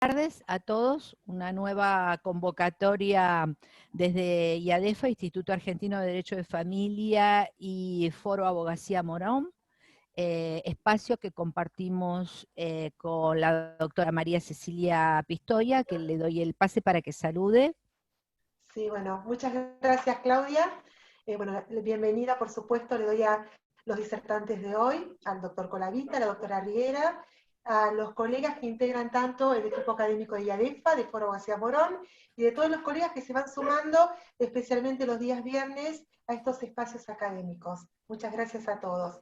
tardes a todos. Una nueva convocatoria desde IADEFA, Instituto Argentino de Derecho de Familia, y Foro Abogacía Morón, espacio que compartimos con la doctora María Cecilia Pistoia, que le doy el pase para que salude. Sí, bueno, muchas gracias, Claudia. Bueno, bienvenida, por supuesto, le doy a los disertantes de hoy, al doctor Colavita, a la doctora Riera, a los colegas que integran tanto el equipo académico de IADEFA, de Foro Abogacía Morón, y de todos los colegas que se van sumando, especialmente los días viernes, a estos espacios académicos. Muchas gracias a todos.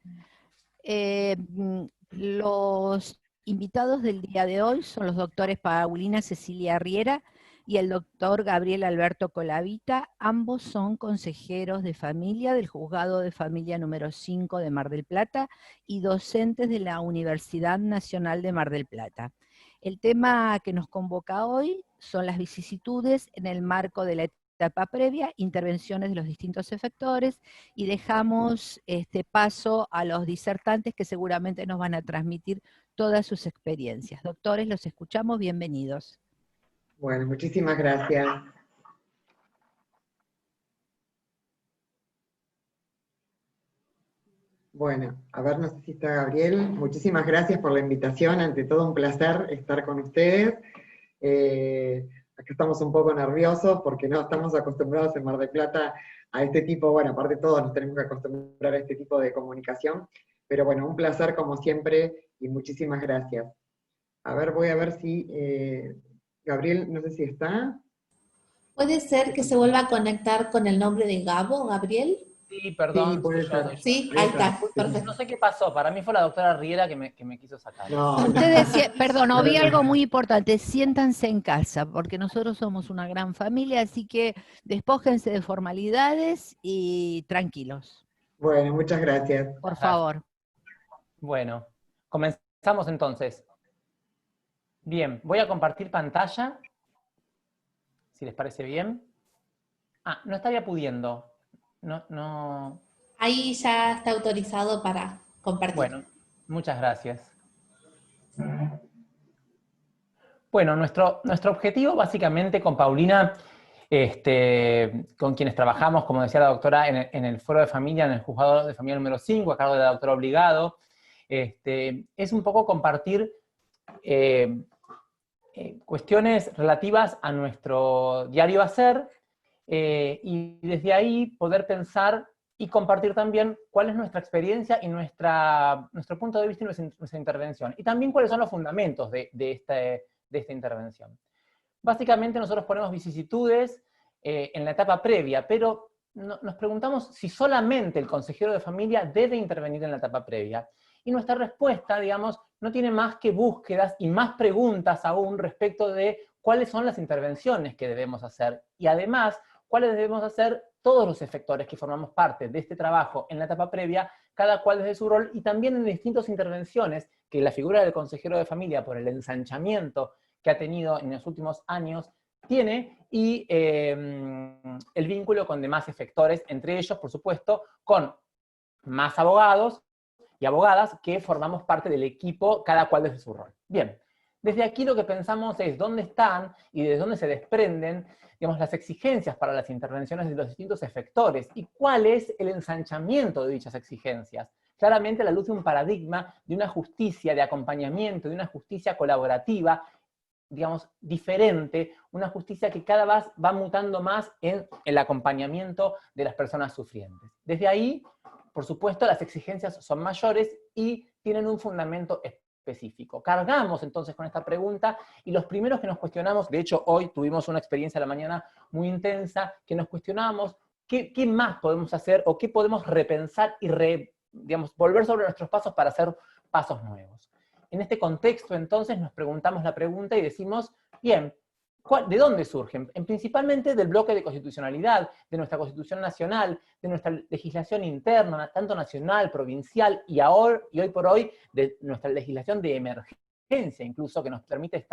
Los invitados del día de hoy son los doctores Paulina Cecilia Riera y el doctor Gabriel Alberto Colavita. Ambos son consejeros de familia del Juzgado de Familia número 5 de Mar del Plata y docentes de la Universidad Nacional de Mar del Plata. El tema que nos convoca hoy son las vicisitudes en el marco de la etapa previa, intervenciones de los distintos efectores, y dejamos paso a los disertantes que seguramente nos van a transmitir todas sus experiencias. Doctores, los escuchamos, bienvenidos. Bueno, muchísimas gracias. Bueno, a ver, no sé si está Gabriel. Muchísimas gracias por la invitación. Ante todo, un placer estar con ustedes. Acá estamos un poco nerviosos porque no estamos acostumbrados en Mar del Plata a este tipo, bueno, aparte de todo, nos tenemos que acostumbrar a este tipo de comunicación. Pero bueno, un placer como siempre y muchísimas gracias. A ver, voy a ver si Gabriel, no sé si está. ¿Puede ser que se vuelva a conectar con el nombre de Gabo, Gabriel? Sí, perdón. Sí, puede ser. Sí, ahí está, No perfecto. sé qué pasó, para mí fue la doctora Riera que me quiso sacar. No, Ustedes, perdón, vi algo muy importante, siéntanse en casa, porque nosotros somos una gran familia, así que despójense de formalidades y tranquilos. Bueno, muchas gracias. Por favor. Bueno, comenzamos entonces. Bien, voy a compartir pantalla, si les parece bien. Ah, no estaría pudiendo. No. Ahí ya está autorizado para compartir. Bueno, muchas gracias. Bueno, nuestro objetivo básicamente con Paulina, con quienes trabajamos, como decía la doctora, en el Foro de Familia, en el Juzgado de Familia número 5, a cargo de la doctora Obligado, es un poco compartir cuestiones relativas a nuestro diario hacer, y desde ahí poder pensar y compartir también cuál es nuestra experiencia y nuestro punto de vista y nuestra intervención. Y también cuáles son los fundamentos de esta intervención. Básicamente nosotros ponemos vicisitudes en la etapa previa, pero nos preguntamos si solamente el consejero de familia debe intervenir en la etapa previa. Y nuestra respuesta, digamos, no tiene más que búsquedas y más preguntas aún respecto de cuáles son las intervenciones que debemos hacer. Y además, cuáles debemos hacer todos los efectores que formamos parte de este trabajo en la etapa previa, cada cual desde su rol, y también en distintas intervenciones que la figura del consejero de familia, por el ensanchamiento que ha tenido en los últimos años, tiene, y el vínculo con demás efectores, entre ellos, por supuesto, con más abogados y abogadas que formamos parte del equipo, cada cual desde su rol. Bien, desde aquí lo que pensamos es dónde están y desde dónde se desprenden, digamos, las exigencias para las intervenciones de los distintos efectores y cuál es el ensanchamiento de dichas exigencias. Claramente a la luz de un paradigma de una justicia de acompañamiento, de una justicia colaborativa, digamos, diferente, una justicia que cada vez va mutando más en el acompañamiento de las personas sufrientes. Desde ahí, por supuesto, las exigencias son mayores y tienen un fundamento específico. Cargamos entonces con esta pregunta y los primeros que nos cuestionamos, de hecho hoy tuvimos una experiencia a la mañana muy intensa, que nos cuestionábamos qué más podemos hacer o qué podemos repensar y digamos, volver sobre nuestros pasos para hacer pasos nuevos. En este contexto entonces nos preguntamos la pregunta y decimos, bien, ¿de dónde surgen? Principalmente del bloque de constitucionalidad, de nuestra Constitución Nacional, de nuestra legislación interna, tanto nacional, provincial, y hoy por hoy, de nuestra legislación de emergencia, incluso, que nos permite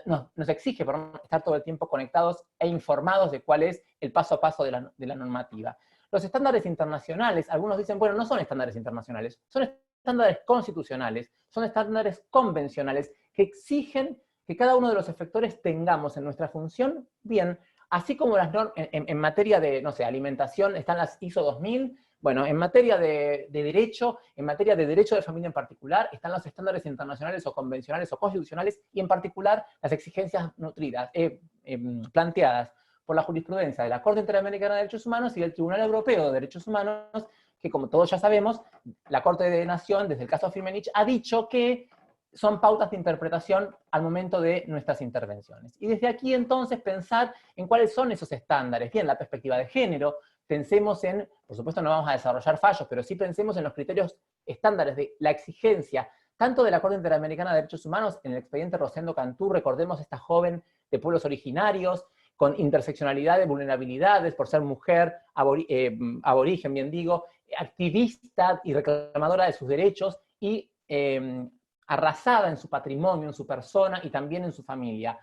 nos exige estar todo el tiempo conectados e informados de cuál es el paso a paso de la normativa. Los estándares internacionales, algunos dicen, bueno, no son estándares internacionales, son estándares constitucionales, son estándares convencionales que exigen que cada uno de los efectores tengamos en nuestra función, bien, así como las normas, en materia de, no sé, alimentación, están las ISO 2000, bueno, en materia de derecho, en materia de derecho de familia en particular, están los estándares internacionales o convencionales o constitucionales, y en particular las exigencias nutridas, planteadas por la jurisprudencia de la Corte Interamericana de Derechos Humanos y del Tribunal Europeo de Derechos Humanos, que como todos ya sabemos, la Corte de Nación, desde el caso Firmenich, ha dicho que son pautas de interpretación al momento de nuestras intervenciones. Y desde aquí entonces pensar en cuáles son esos estándares. Bien, la perspectiva de género, pensemos en, por supuesto no vamos a desarrollar fallos, pero sí pensemos en los criterios estándares de la exigencia, tanto de la Corte Interamericana de Derechos Humanos, en el expediente Rosendo Cantú, recordemos esta joven de pueblos originarios, con interseccionalidad de vulnerabilidades, por ser mujer, aborigen, bien digo, activista y reclamadora de sus derechos, y arrasada en su patrimonio, en su persona y también en su familia.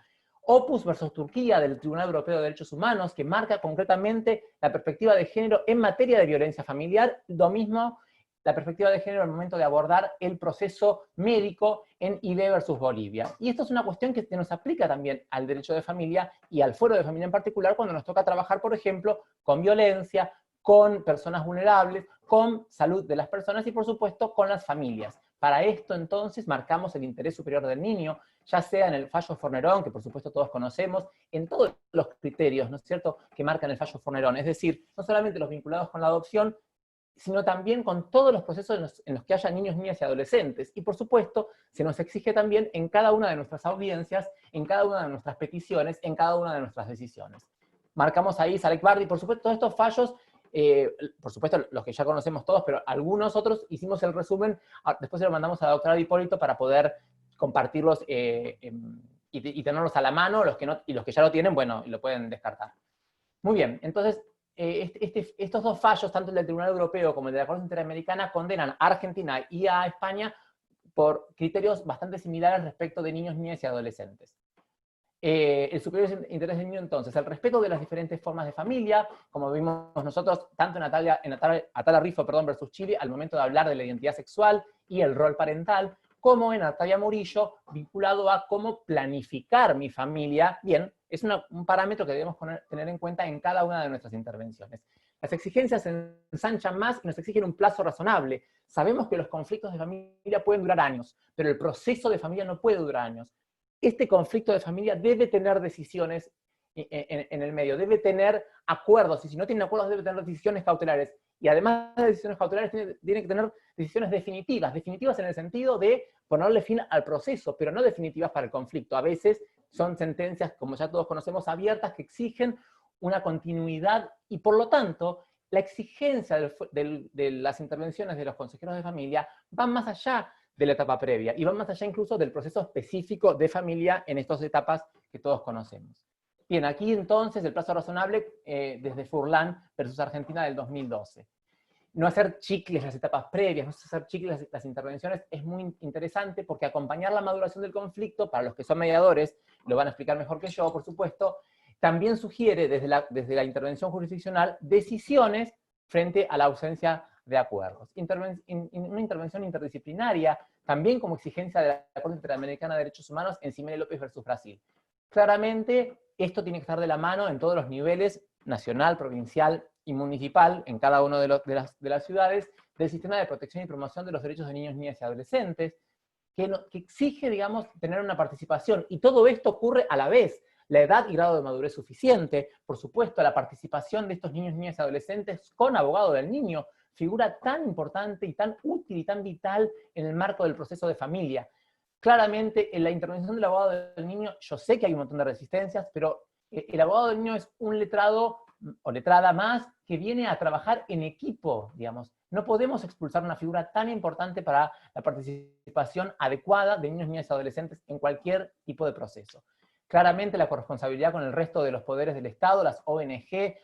Opus versus Turquía del Tribunal Europeo de Derechos Humanos, que marca concretamente la perspectiva de género en materia de violencia familiar, lo mismo la perspectiva de género al momento de abordar el proceso médico en IB versus Bolivia. Y esto es una cuestión que nos aplica también al derecho de familia y al fuero de familia en particular, cuando nos toca trabajar, por ejemplo, con violencia, con personas vulnerables, con salud de las personas y, por supuesto, con las familias. Para esto, entonces, marcamos el interés superior del niño, ya sea en el fallo Fornerón, que por supuesto todos conocemos, en todos los criterios, ¿no es cierto?, que marcan el fallo Fornerón, es decir, no solamente los vinculados con la adopción, sino también con todos los procesos en los que haya niños, niñas y adolescentes. Y por supuesto, se nos exige también en cada una de nuestras audiencias, en cada una de nuestras peticiones, en cada una de nuestras decisiones. Marcamos ahí Salek Bardi, por supuesto, todos estos fallos, por supuesto los que ya conocemos todos, pero algunos otros hicimos el resumen, después se lo mandamos a la doctora Hipólito para poder compartirlos y tenerlos a la mano, y los que ya lo tienen, bueno, lo pueden descartar. Muy bien, entonces, estos dos fallos, tanto el del Tribunal Europeo como el de la Corte Interamericana, condenan a Argentina y a España por criterios bastante similares respecto de niños, niñas y adolescentes. El superior interés del niño, entonces, el respeto de las diferentes formas de familia, como vimos nosotros, tanto en Atala Rifo versus Chile, al momento de hablar de la identidad sexual y el rol parental, como en Artavia Murillo, vinculado a cómo planificar mi familia. Bien, es un parámetro que debemos tener en cuenta en cada una de nuestras intervenciones. Las exigencias se ensanchan más y nos exigen un plazo razonable. Sabemos que los conflictos de familia pueden durar años, pero el proceso de familia no puede durar años. Este conflicto de familia debe tener decisiones en el medio, debe tener acuerdos, y si no tiene acuerdos debe tener decisiones cautelares. Y además de decisiones cautelares, tiene que tener decisiones definitivas en el sentido de ponerle fin al proceso, pero no definitivas para el conflicto. A veces son sentencias, como ya todos conocemos, abiertas, que exigen una continuidad, y por lo tanto, la exigencia de las intervenciones de los consejeros de familia van más allá de la etapa previa, y van más allá incluso del proceso específico de familia en estas etapas que todos conocemos. Bien, aquí entonces el plazo razonable desde Furlan versus Argentina del 2012. No hacer chicles las etapas previas, no hacer chicles las intervenciones es muy interesante, porque acompañar la maduración del conflicto, para los que son mediadores, lo van a explicar mejor que yo, por supuesto, también sugiere desde la intervención jurisdiccional decisiones frente a la ausencia de acuerdos. Una intervención interdisciplinaria, también como exigencia de la Corte Interamericana de Derechos Humanos en Ximénez López versus Brasil. Claramente, esto tiene que estar de la mano en todos los niveles, nacional, provincial y municipal, en cada una de las ciudades, del sistema de protección y promoción de los derechos de niños, niñas y adolescentes, que exige, digamos, tener una participación. Y todo esto ocurre a la vez. La edad y grado de madurez suficiente, por supuesto, la participación de estos niños, niñas y adolescentes con abogado del niño, figura tan importante y tan útil y tan vital en el marco del proceso de familia. Claramente, en la intervención del abogado del niño, yo sé que hay un montón de resistencias, pero el abogado del niño es un letrado o letrada más que viene a trabajar en equipo, digamos. No podemos expulsar una figura tan importante para la participación adecuada de niños, niñas y adolescentes en cualquier tipo de proceso. Claramente la corresponsabilidad con el resto de los poderes del Estado, las ONG,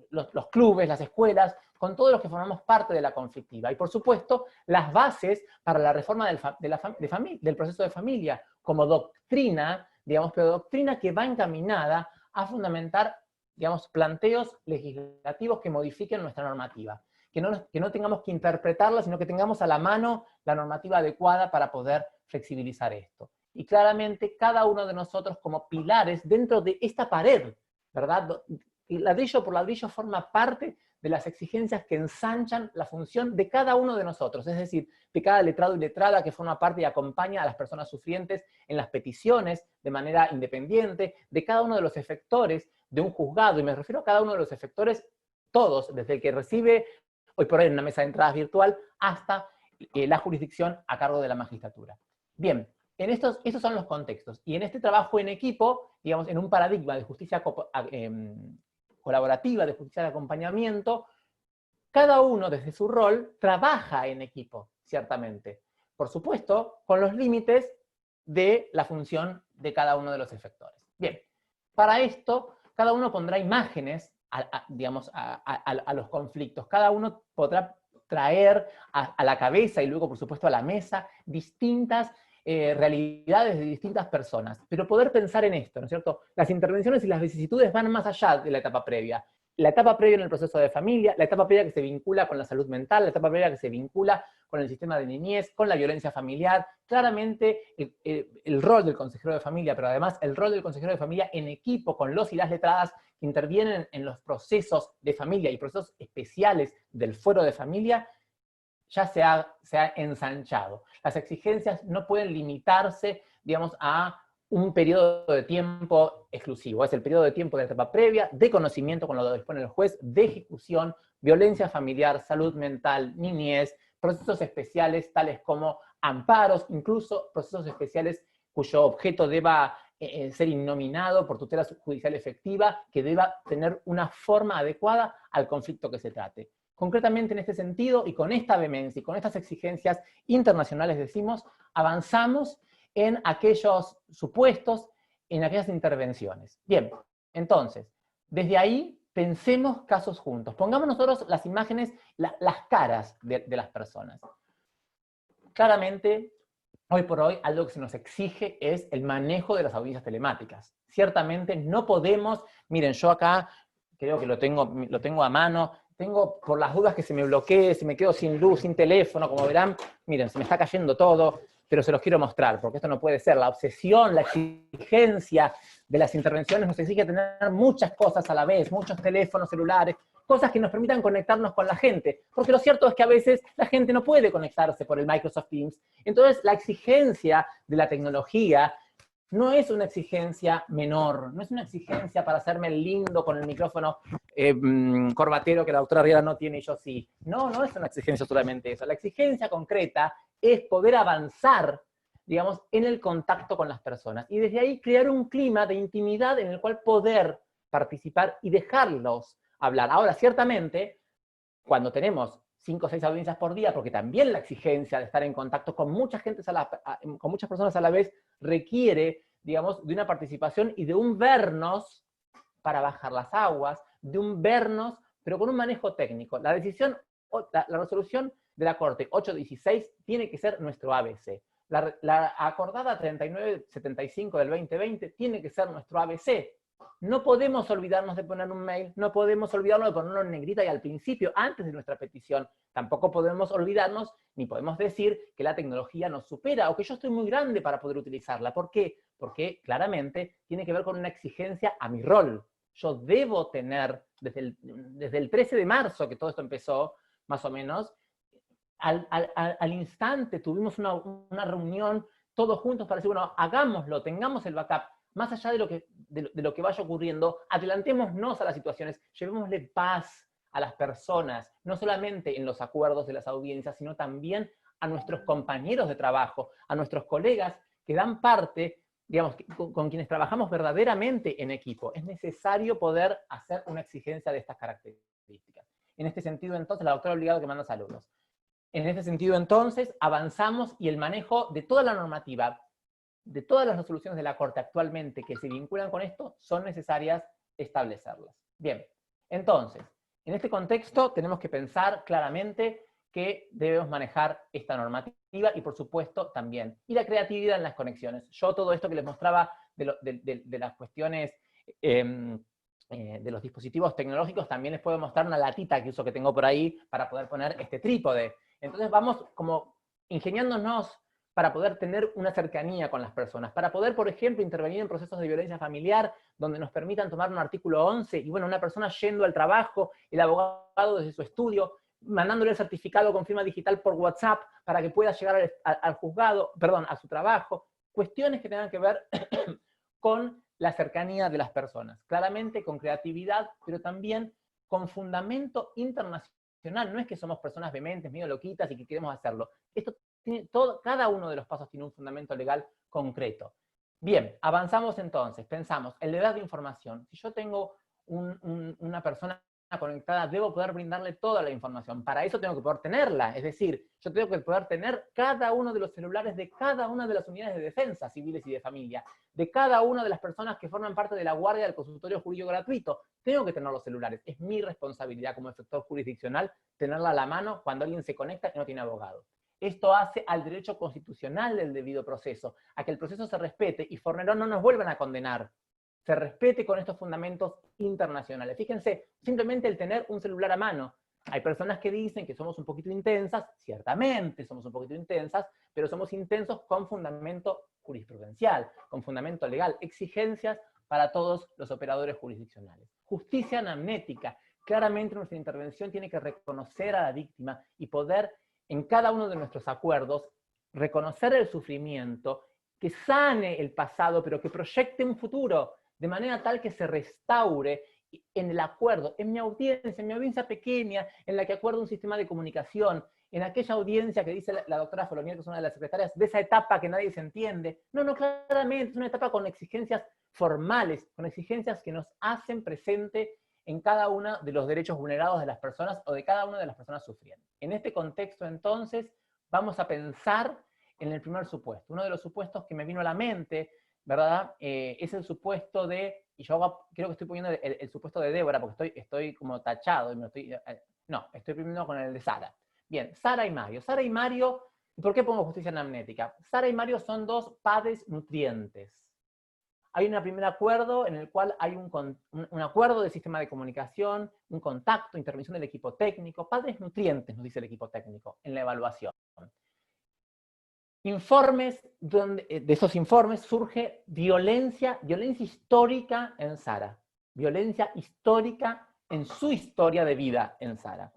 los clubes, las escuelas, con todos los que formamos parte de la conflictiva. Y por supuesto, las bases para la reforma del proceso de familia, como doctrina, digamos, pero doctrina que va encaminada a fundamentar, digamos, planteos legislativos que modifiquen nuestra normativa. Que no tengamos que interpretarla, sino que tengamos a la mano la normativa adecuada para poder flexibilizar esto. y claramente cada uno de nosotros como pilares dentro de esta pared, ¿verdad? Y ladrillo por ladrillo forma parte de las exigencias que ensanchan la función de cada uno de nosotros, es decir, de cada letrado y letrada que forma parte y acompaña a las personas sufrientes en las peticiones de manera independiente, de cada uno de los efectores de un juzgado, y me refiero a cada uno de los efectores, todos, desde el que recibe hoy por hoy en una mesa de entradas virtual hasta la jurisdicción a cargo de la magistratura. Bien, estos son los contextos, y en este trabajo en equipo, digamos, en un paradigma de justicia colaborativa, de justicia de acompañamiento, cada uno desde su rol trabaja en equipo, ciertamente. Por supuesto, con los límites de la función de cada uno de los efectores. Bien, para esto, cada uno pondrá imágenes, a los conflictos. Cada uno podrá traer a la cabeza y luego, por supuesto, a la mesa distintas realidades de distintas personas. Pero poder pensar en esto, ¿no es cierto? Las intervenciones y las vicisitudes van más allá de la etapa previa. La etapa previa en el proceso de familia, la etapa previa que se vincula con la salud mental, la etapa previa que se vincula con el sistema de niñez, con la violencia familiar, claramente el rol del consejero de familia, pero además el rol del consejero de familia en equipo con los y las letradas que intervienen en los procesos de familia y procesos especiales del fuero de familia, ya se ha ensanchado. Las exigencias no pueden limitarse, digamos, a un periodo de tiempo exclusivo. Es el periodo de tiempo de la etapa previa, de conocimiento con lo que dispone el juez, de ejecución, violencia familiar, salud mental, niñez, procesos especiales tales como amparos, incluso procesos especiales cuyo objeto deba ser innominado por tutela judicial efectiva, que deba tener una forma adecuada al conflicto que se trate. Concretamente en este sentido, y con esta vehemencia y con estas exigencias internacionales, decimos, avanzamos en aquellos supuestos, en aquellas intervenciones. Bien, entonces, desde ahí pensemos casos juntos. Pongamos nosotros las imágenes, las caras de las personas. Claramente, hoy por hoy, algo que se nos exige es el manejo de las audiencias telemáticas. Ciertamente no podemos, miren, yo acá creo que lo tengo a mano, tengo por las dudas que se me bloquee, si me quedo sin luz, sin teléfono, como verán, miren, se me está cayendo todo, pero se los quiero mostrar, porque esto no puede ser. La obsesión, la exigencia de las intervenciones nos exige tener muchas cosas a la vez, muchos teléfonos celulares, cosas que nos permitan conectarnos con la gente, porque lo cierto es que a veces la gente no puede conectarse por el Microsoft Teams. Entonces, la exigencia de la tecnología no es una exigencia menor, no es una exigencia para hacerme el lindo con el micrófono corbatero que la doctora Riera no tiene y yo sí. No, no es una exigencia solamente eso. La exigencia concreta es poder avanzar, digamos, en el contacto con las personas. Y desde ahí crear un clima de intimidad en el cual poder participar y dejarlos hablar. Ahora, ciertamente, cuando tenemos 5 o 6 audiencias por día, porque también la exigencia de estar en contacto con mucha gente con muchas personas a la vez requiere, digamos, de una participación y de un vernos para bajar las aguas, de un vernos, pero con un manejo técnico. La decisión, la resolución de la Corte 816 tiene que ser nuestro ABC. La acordada 3975 del 2020 tiene que ser nuestro ABC. No podemos olvidarnos de poner un mail, no podemos olvidarnos de ponerlo en negrita y al principio, antes de nuestra petición. Tampoco podemos olvidarnos, ni podemos decir que la tecnología nos supera o que yo estoy muy grande para poder utilizarla. ¿Por qué? Porque claramente tiene que ver con una exigencia a mi rol. Yo debo tener, desde el 13 de marzo que todo esto empezó, más o menos, al instante tuvimos una reunión todos juntos para decir, bueno, hagámoslo, tengamos el backup. Más allá de lo que vaya ocurriendo, adelantémonos a las situaciones, llevémosle paz a las personas, no solamente en los acuerdos de las audiencias, sino también a nuestros compañeros de trabajo, a nuestros colegas que dan parte, digamos, con quienes trabajamos verdaderamente en equipo. Es necesario poder hacer una exigencia de estas características. En este sentido, entonces, la doctora Obligado que manda saludos. En este sentido, entonces, avanzamos y el manejo de toda la normativa, de todas las resoluciones de la Corte actualmente que se vinculan con esto, son necesarias establecerlas. Bien, entonces, en este contexto tenemos que pensar claramente que debemos manejar esta normativa y, por supuesto, también. Y la creatividad en las conexiones. Yo todo esto que les mostraba de las cuestiones de los dispositivos tecnológicos, también les puedo mostrar una latita que uso que tengo por ahí para poder poner este trípode. Entonces vamos como ingeniándonos para poder tener una cercanía con las personas, para poder, por ejemplo, intervenir en procesos de violencia familiar, donde nos permitan tomar un artículo 11, y bueno, una persona yendo al trabajo, el abogado desde su estudio, mandándole el certificado con firma digital por WhatsApp, para que pueda llegar al juzgado, perdón, a su trabajo, cuestiones que tengan que ver con la cercanía de las personas, claramente con creatividad, pero también con fundamento internacional. No es que somos personas vehementes, medio loquitas y que queremos hacerlo. Esto tiene cada uno de los pasos tiene un fundamento legal concreto. Bien, avanzamos entonces, pensamos, el deber de información. Si yo tengo una persona conectada, debo poder brindarle toda la información. Para eso tengo que poder tenerla, es decir, yo tengo que poder tener cada uno de los celulares de cada una de las unidades de defensa civiles y de familia, de cada una de las personas que forman parte de la guardia del consultorio jurídico gratuito. Tengo que tener los celulares, es mi responsabilidad como efector jurisdiccional tenerla a la mano cuando alguien se conecta y no tiene abogado. Esto hace al derecho constitucional del debido proceso, a que el proceso se respete y Fornerón no nos vuelvan a condenar. Se respete con estos fundamentos internacionales. Fíjense, simplemente el tener un celular a mano. Hay personas que dicen que somos un poquito intensas, ciertamente somos un poquito intensas, pero somos intensos con fundamento jurisprudencial, con fundamento legal, exigencias para todos los operadores jurisdiccionales. Justicia anamnética. Claramente nuestra intervención tiene que reconocer a la víctima y poder, en cada uno de nuestros acuerdos, reconocer el sufrimiento, que sane el pasado, pero que proyecte un futuro, de manera tal que se restaure en el acuerdo, en mi audiencia pequeña, en la que acuerdo un sistema de comunicación, en aquella audiencia que dice la doctora Folonier, que es una de las secretarias, de esa etapa que nadie se entiende. No, claramente es una etapa con exigencias formales, con exigencias que nos hacen presente en cada uno de los derechos vulnerados de las personas o de cada una de las personas sufriendo. En este contexto, entonces, vamos a pensar en el primer supuesto. Uno de los supuestos que me vino a la mente, ¿verdad? Es el supuesto de, y yo creo que estoy poniendo el supuesto de Débora, porque estoy como tachado, y estoy primero con el de Sara. Bien, Sara y Mario. Sara y Mario, ¿por qué pongo justicia anamnética? Sara y Mario son dos padres nutrientes. Hay un primer acuerdo en el cual hay un acuerdo del sistema de comunicación, un contacto, intervención del equipo técnico, padres nutrientes, nos dice el equipo técnico, en la evaluación. Informes, de esos informes surge violencia histórica en Sara, violencia histórica en su historia de vida en Sara.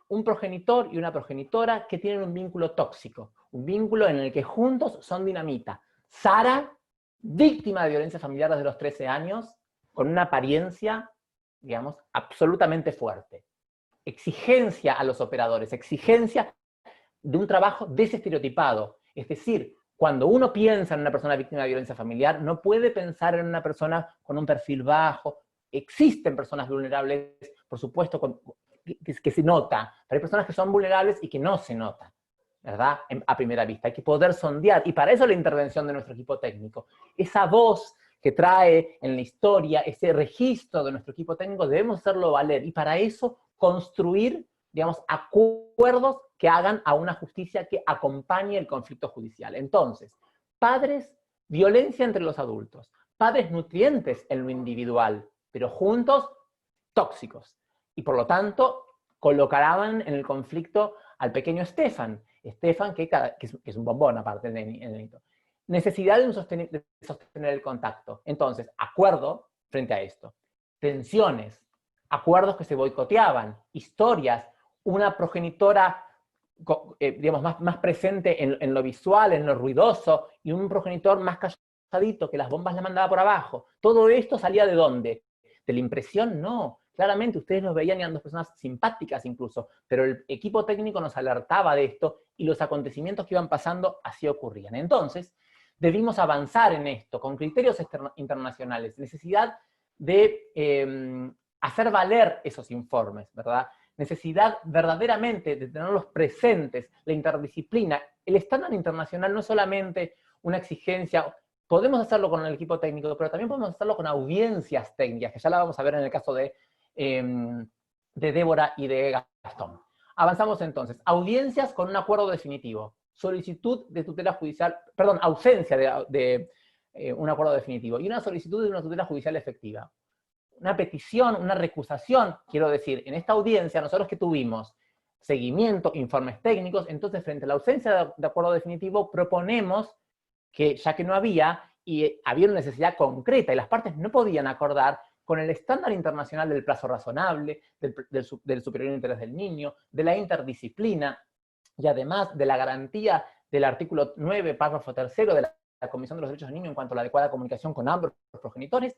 Un progenitor y una progenitora que tienen un vínculo tóxico, un vínculo en el que juntos son dinamita. Sara, víctima de violencia familiar desde los 13 años, con una apariencia, digamos, absolutamente fuerte. Exigencia a los operadores, exigencia de un trabajo desestereotipado. Es decir, cuando uno piensa en una persona víctima de violencia familiar, no puede pensar en una persona con un perfil bajo. Existen personas vulnerables, por supuesto, que se nota, pero hay personas que son vulnerables y que no se notan, ¿verdad? A primera vista. Hay que poder sondear, y para eso la intervención de nuestro equipo técnico. Esa voz que trae en la historia, ese registro de nuestro equipo técnico, debemos hacerlo valer, y para eso construir, digamos, acuerdos que hagan a una justicia que acompañe el conflicto judicial. Entonces, padres, violencia entre los adultos, padres nutrientes en lo individual, pero juntos tóxicos. Y por lo tanto, colocaban en el conflicto al pequeño Stefan, que es un bombón aparte de Nenito. Necesidad de sostener el contacto. Entonces, acuerdo frente a esto. Tensiones, acuerdos que se boicoteaban, historias, una progenitora, digamos, más presente en lo visual, en lo ruidoso, y un progenitor más calladito, que las bombas las mandaba por abajo. Todo esto salía ¿de dónde? ¿De la impresión? No. Claramente ustedes los veían y eran dos personas simpáticas incluso, pero el equipo técnico nos alertaba de esto y los acontecimientos que iban pasando así ocurrían. Entonces, debimos avanzar en esto con criterios internacionales, necesidad de hacer valer esos informes, ¿verdad? Necesidad verdaderamente de tenerlos presentes, la interdisciplina. El estándar internacional no es solamente una exigencia, podemos hacerlo con el equipo técnico, pero también podemos hacerlo con audiencias técnicas, que ya la vamos a ver en el caso de Débora y de Gastón. Avanzamos entonces. Audiencias con un acuerdo definitivo. Solicitud de tutela judicial, perdón, ausencia de un acuerdo definitivo. Y una solicitud de una tutela judicial efectiva. Una petición, una recusación, quiero decir, en esta audiencia, nosotros que tuvimos, seguimiento, informes técnicos. Entonces, frente a la ausencia de acuerdo definitivo, proponemos que, ya que no había, y había una necesidad concreta, y las partes no podían acordar, con el estándar internacional del plazo razonable, del superior interés del niño, de la interdisciplina, y además de la garantía del artículo 9, párrafo 3 de la Comisión de los Derechos del Niño en cuanto a la adecuada comunicación con ambos progenitores,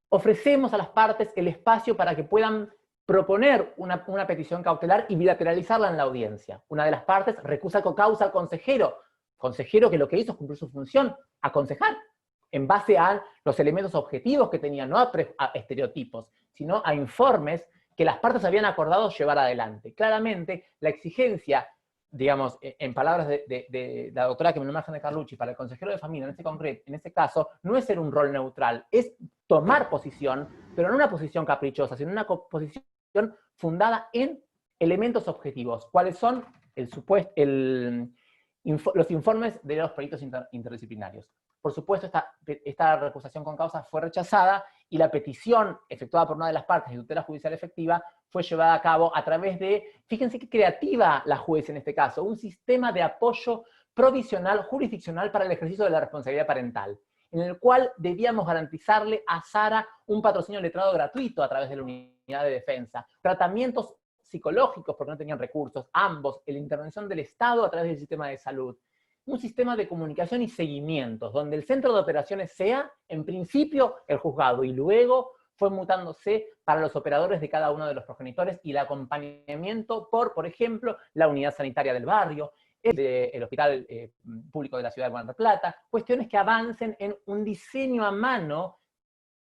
ofrecemos a las partes el espacio para que puedan proponer una petición cautelar y bilateralizarla en la audiencia. Una de las partes recusa causa al consejero que lo que hizo es cumplir su función, aconsejar, en base a los elementos objetivos que tenían, no a estereotipos, sino a informes que las partes habían acordado llevar adelante. Claramente, la exigencia, digamos, en palabras de la doctora que me nombra de Carlucci, para el consejero de familia, en este caso, no es ser un rol neutral, es tomar posición, pero no una posición caprichosa, sino una posición fundada en elementos objetivos. ¿Cuáles son? Los informes de los proyectos interdisciplinarios. Por supuesto, esta recusación con causa fue rechazada y la petición efectuada por una de las partes de tutela judicial efectiva fue llevada a cabo a través de, fíjense qué creativa la juez en este caso, un sistema de apoyo provisional jurisdiccional para el ejercicio de la responsabilidad parental, en el cual debíamos garantizarle a Sara un patrocinio letrado gratuito a través de la unidad de defensa, tratamientos psicológicos porque no tenían recursos, ambos, la intervención del Estado a través del sistema de salud, un sistema de comunicación y seguimientos, donde el centro de operaciones sea, en principio, el juzgado, y luego fue mutándose para los operadores de cada uno de los progenitores y el acompañamiento por ejemplo, la unidad sanitaria del barrio, el Hospital Público de la Ciudad de Mar del Plata, cuestiones que avancen en un diseño a mano,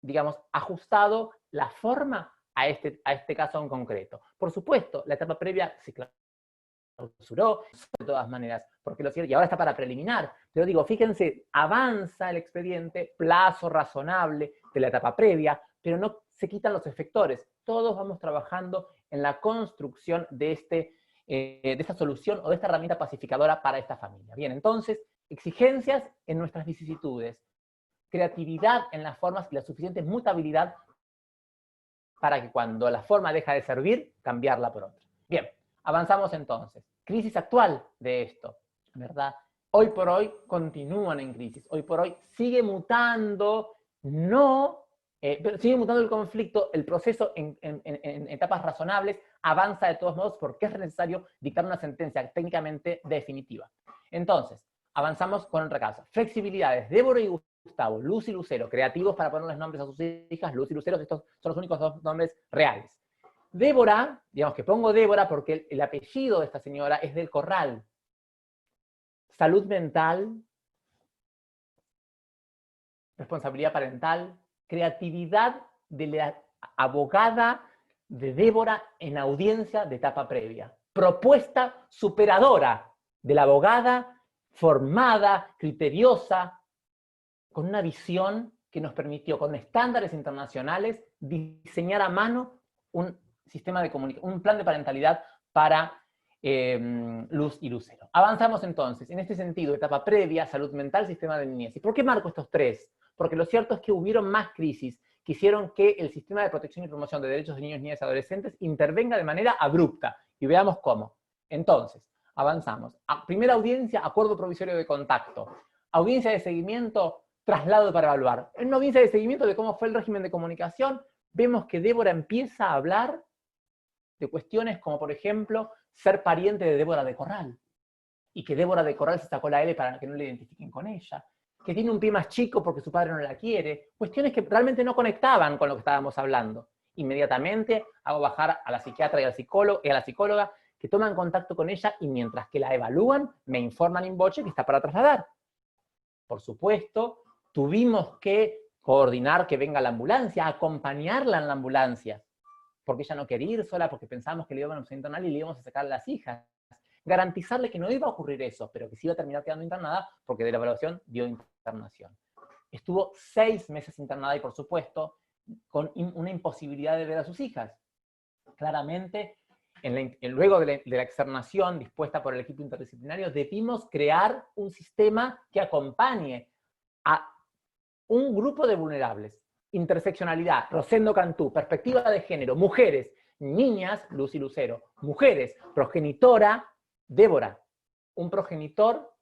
digamos, ajustado la forma a este caso en concreto. Por supuesto, la etapa previa se clausuró, de todas maneras, porque lo cierto, y ahora está para preliminar, pero digo, fíjense, avanza el expediente, plazo razonable de la etapa previa, pero no se quitan los efectores. Todos vamos trabajando en la construcción de esta solución o de esta herramienta pacificadora para esta familia. Bien, entonces, exigencias en nuestras vicisitudes, creatividad en las formas y la suficiente mutabilidad para que cuando la forma deja de servir, cambiarla por otra. Bien, avanzamos entonces. Crisis actual de esto, ¿verdad? Hoy por hoy continúan en crisis. Hoy por hoy sigue mutando, pero sigue mutando el conflicto, el proceso en etapas razonables, avanza de todos modos porque es necesario dictar una sentencia técnicamente definitiva. Entonces, avanzamos con otra caso. Flexibilidades. Débora y Gustavo, Luz y Lucero, creativos para ponerles nombres a sus hijas, Luz y Lucero, estos son los únicos dos nombres reales. Débora, digamos que pongo Débora porque el apellido de esta señora es del Corral. Salud mental, responsabilidad parental, creatividad de la abogada de Débora en audiencia de etapa previa. Propuesta superadora de la abogada formada, criteriosa, con una visión que nos permitió, con estándares internacionales, diseñar a mano un sistema de comunicación, un plan de parentalidad para Luz y Lucero. Avanzamos entonces, en este sentido, etapa previa, salud mental, sistema de niñez. ¿Y por qué marco estos tres? Porque lo cierto es que hubieron más crisis que hicieron que el sistema de protección y promoción de derechos de niños, niñas y adolescentes intervenga de manera abrupta. Y veamos cómo. Entonces, avanzamos. Primera audiencia, acuerdo provisorio de contacto. Audiencia de seguimiento, traslado para evaluar. En una audiencia de seguimiento de cómo fue el régimen de comunicación, vemos que Débora empieza a hablar de cuestiones como, por ejemplo, ser pariente de Débora de Corral. Y que Débora de Corral se sacó la L para que no le identifiquen con ella. Que tiene un pie más chico porque su padre no la quiere. Cuestiones que realmente no conectaban con lo que estábamos hablando. Inmediatamente hago bajar a la psiquiatra y a la psicóloga que toman contacto con ella y mientras que la evalúan, me informan in voce que está para trasladar. Por supuesto, tuvimos que coordinar que venga la ambulancia, acompañarla en la ambulancia, porque ella no quería ir sola, porque pensábamos que le íbamos a internar y le íbamos a sacar a las hijas. Garantizarle que no iba a ocurrir eso, pero que sí iba a terminar quedando internada, porque de la evaluación dio internación. Estuvo 6 meses internada y, por supuesto, con una imposibilidad de ver a sus hijas. Claramente, luego de la externación dispuesta por el equipo interdisciplinario, debimos crear un sistema que acompañe a un grupo de vulnerables. Interseccionalidad, Rosendo Cantú, perspectiva de género, mujeres, niñas, Luz y Lucero. Mujeres, progenitora, Débora. Un progenitor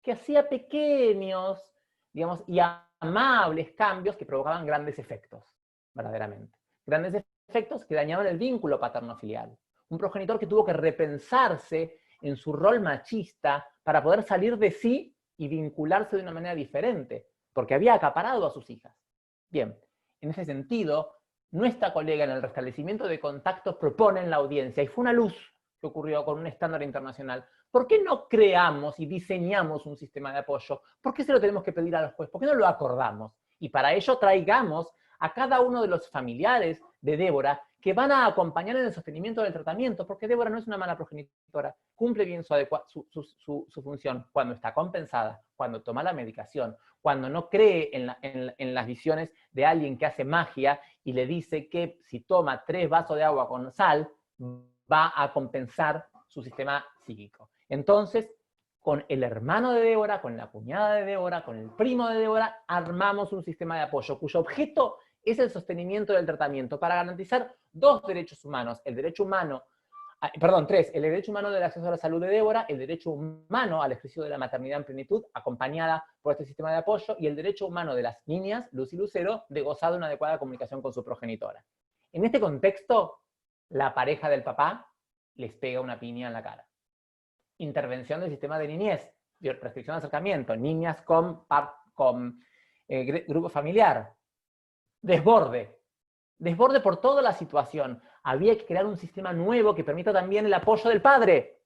que hacía pequeños, digamos, y amables cambios que provocaban grandes efectos, verdaderamente. Grandes efectos que dañaban el vínculo paterno-filial. Un progenitor que tuvo que repensarse en su rol machista para poder salir de sí y vincularse de una manera diferente, porque había acaparado a sus hijas. Bien, en ese sentido, nuestra colega en el restablecimiento de contactos propone en la audiencia, y fue una luz que ocurrió con un estándar internacional, ¿por qué no creamos y diseñamos un sistema de apoyo? ¿Por qué se lo tenemos que pedir al juez? ¿Por qué no lo acordamos? Y para ello traigamos a cada uno de los familiares de Débora que van a acompañar en el sostenimiento del tratamiento, porque Débora no es una mala progenitora, cumple bien su función cuando está compensada, cuando toma la medicación, cuando no cree en las visiones de alguien que hace magia y le dice que si toma 3 vasos de agua con sal, va a compensar su sistema psíquico. Entonces, con el hermano de Débora, con la cuñada de Débora, con el primo de Débora, armamos un sistema de apoyo cuyo objeto es el sostenimiento del tratamiento para garantizar 2 derechos humanos. El derecho humano, perdón, 3, el derecho humano del acceso a la salud de Débora, el derecho humano al ejercicio de la maternidad en plenitud, acompañada por este sistema de apoyo, y el derecho humano de las niñas, Luz y Lucero, de gozar de una adecuada comunicación con su progenitora. En este contexto, la pareja del papá les pega una piña en la cara. Intervención del sistema de niñez, restricción de acercamiento, niñas con grupo familiar, desborde por toda la situación. Había que crear un sistema nuevo que permita también el apoyo del padre.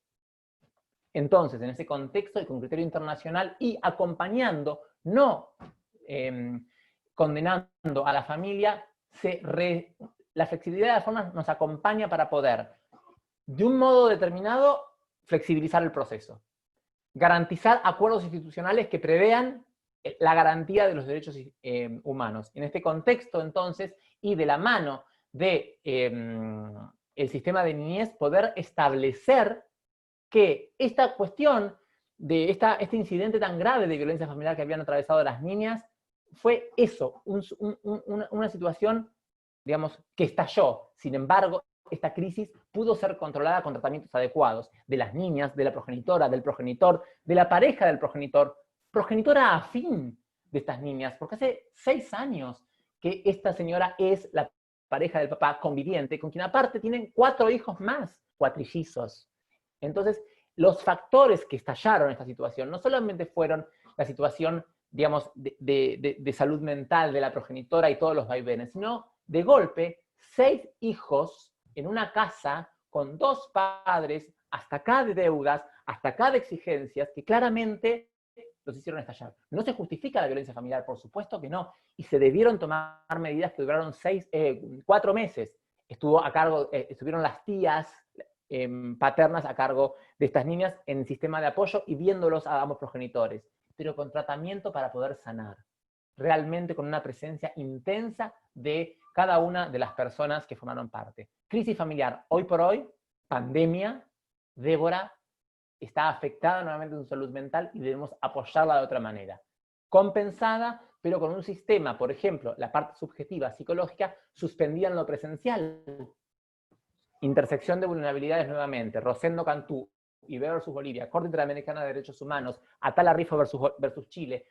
Entonces, en ese contexto y con criterio internacional y acompañando, no condenando a la familia, la flexibilidad de las formas nos acompaña para poder, de un modo determinado, flexibilizar el proceso. Garantizar acuerdos institucionales que prevean la garantía de los derechos humanos. En este contexto, entonces, y de la mano de el sistema de niñez, poder establecer que esta cuestión de este incidente tan grave de violencia familiar que habían atravesado las niñas fue eso, una situación, digamos, que estalló. Sin embargo, esta crisis pudo ser controlada con tratamientos adecuados de las niñas, de la progenitora, del progenitor, de la pareja del progenitor, progenitora afín de estas niñas, porque hace 6 años que esta señora es la pareja del papá conviviente, con quien aparte tienen 4 hijos más, cuatrillizos. Entonces, los factores que estallaron esta situación no solamente fueron la situación, digamos, de salud mental de la progenitora y todos los vaivenes, sino de golpe 6 hijos en una casa con 2 padres, hasta acá de deudas, hasta acá de exigencias, que claramente los hicieron estallar. No se justifica la violencia familiar, por supuesto que no, y se debieron tomar medidas que duraron 4 meses. Estuvieron las tías paternas a cargo de estas niñas en el sistema de apoyo y viéndolos a ambos progenitores, pero con tratamiento para poder sanar, realmente con una presencia intensa de cada una de las personas que formaron parte. Crisis familiar, hoy por hoy, pandemia, Débora está afectada nuevamente en su salud mental y debemos apoyarla de otra manera. Compensada, pero con un sistema, por ejemplo, la parte subjetiva, psicológica, suspendida en lo presencial. Intersección de vulnerabilidades nuevamente, Rosendo Cantú, IB versus Bolivia, Corte Interamericana de Derechos Humanos, Atala Rifo versus Chile,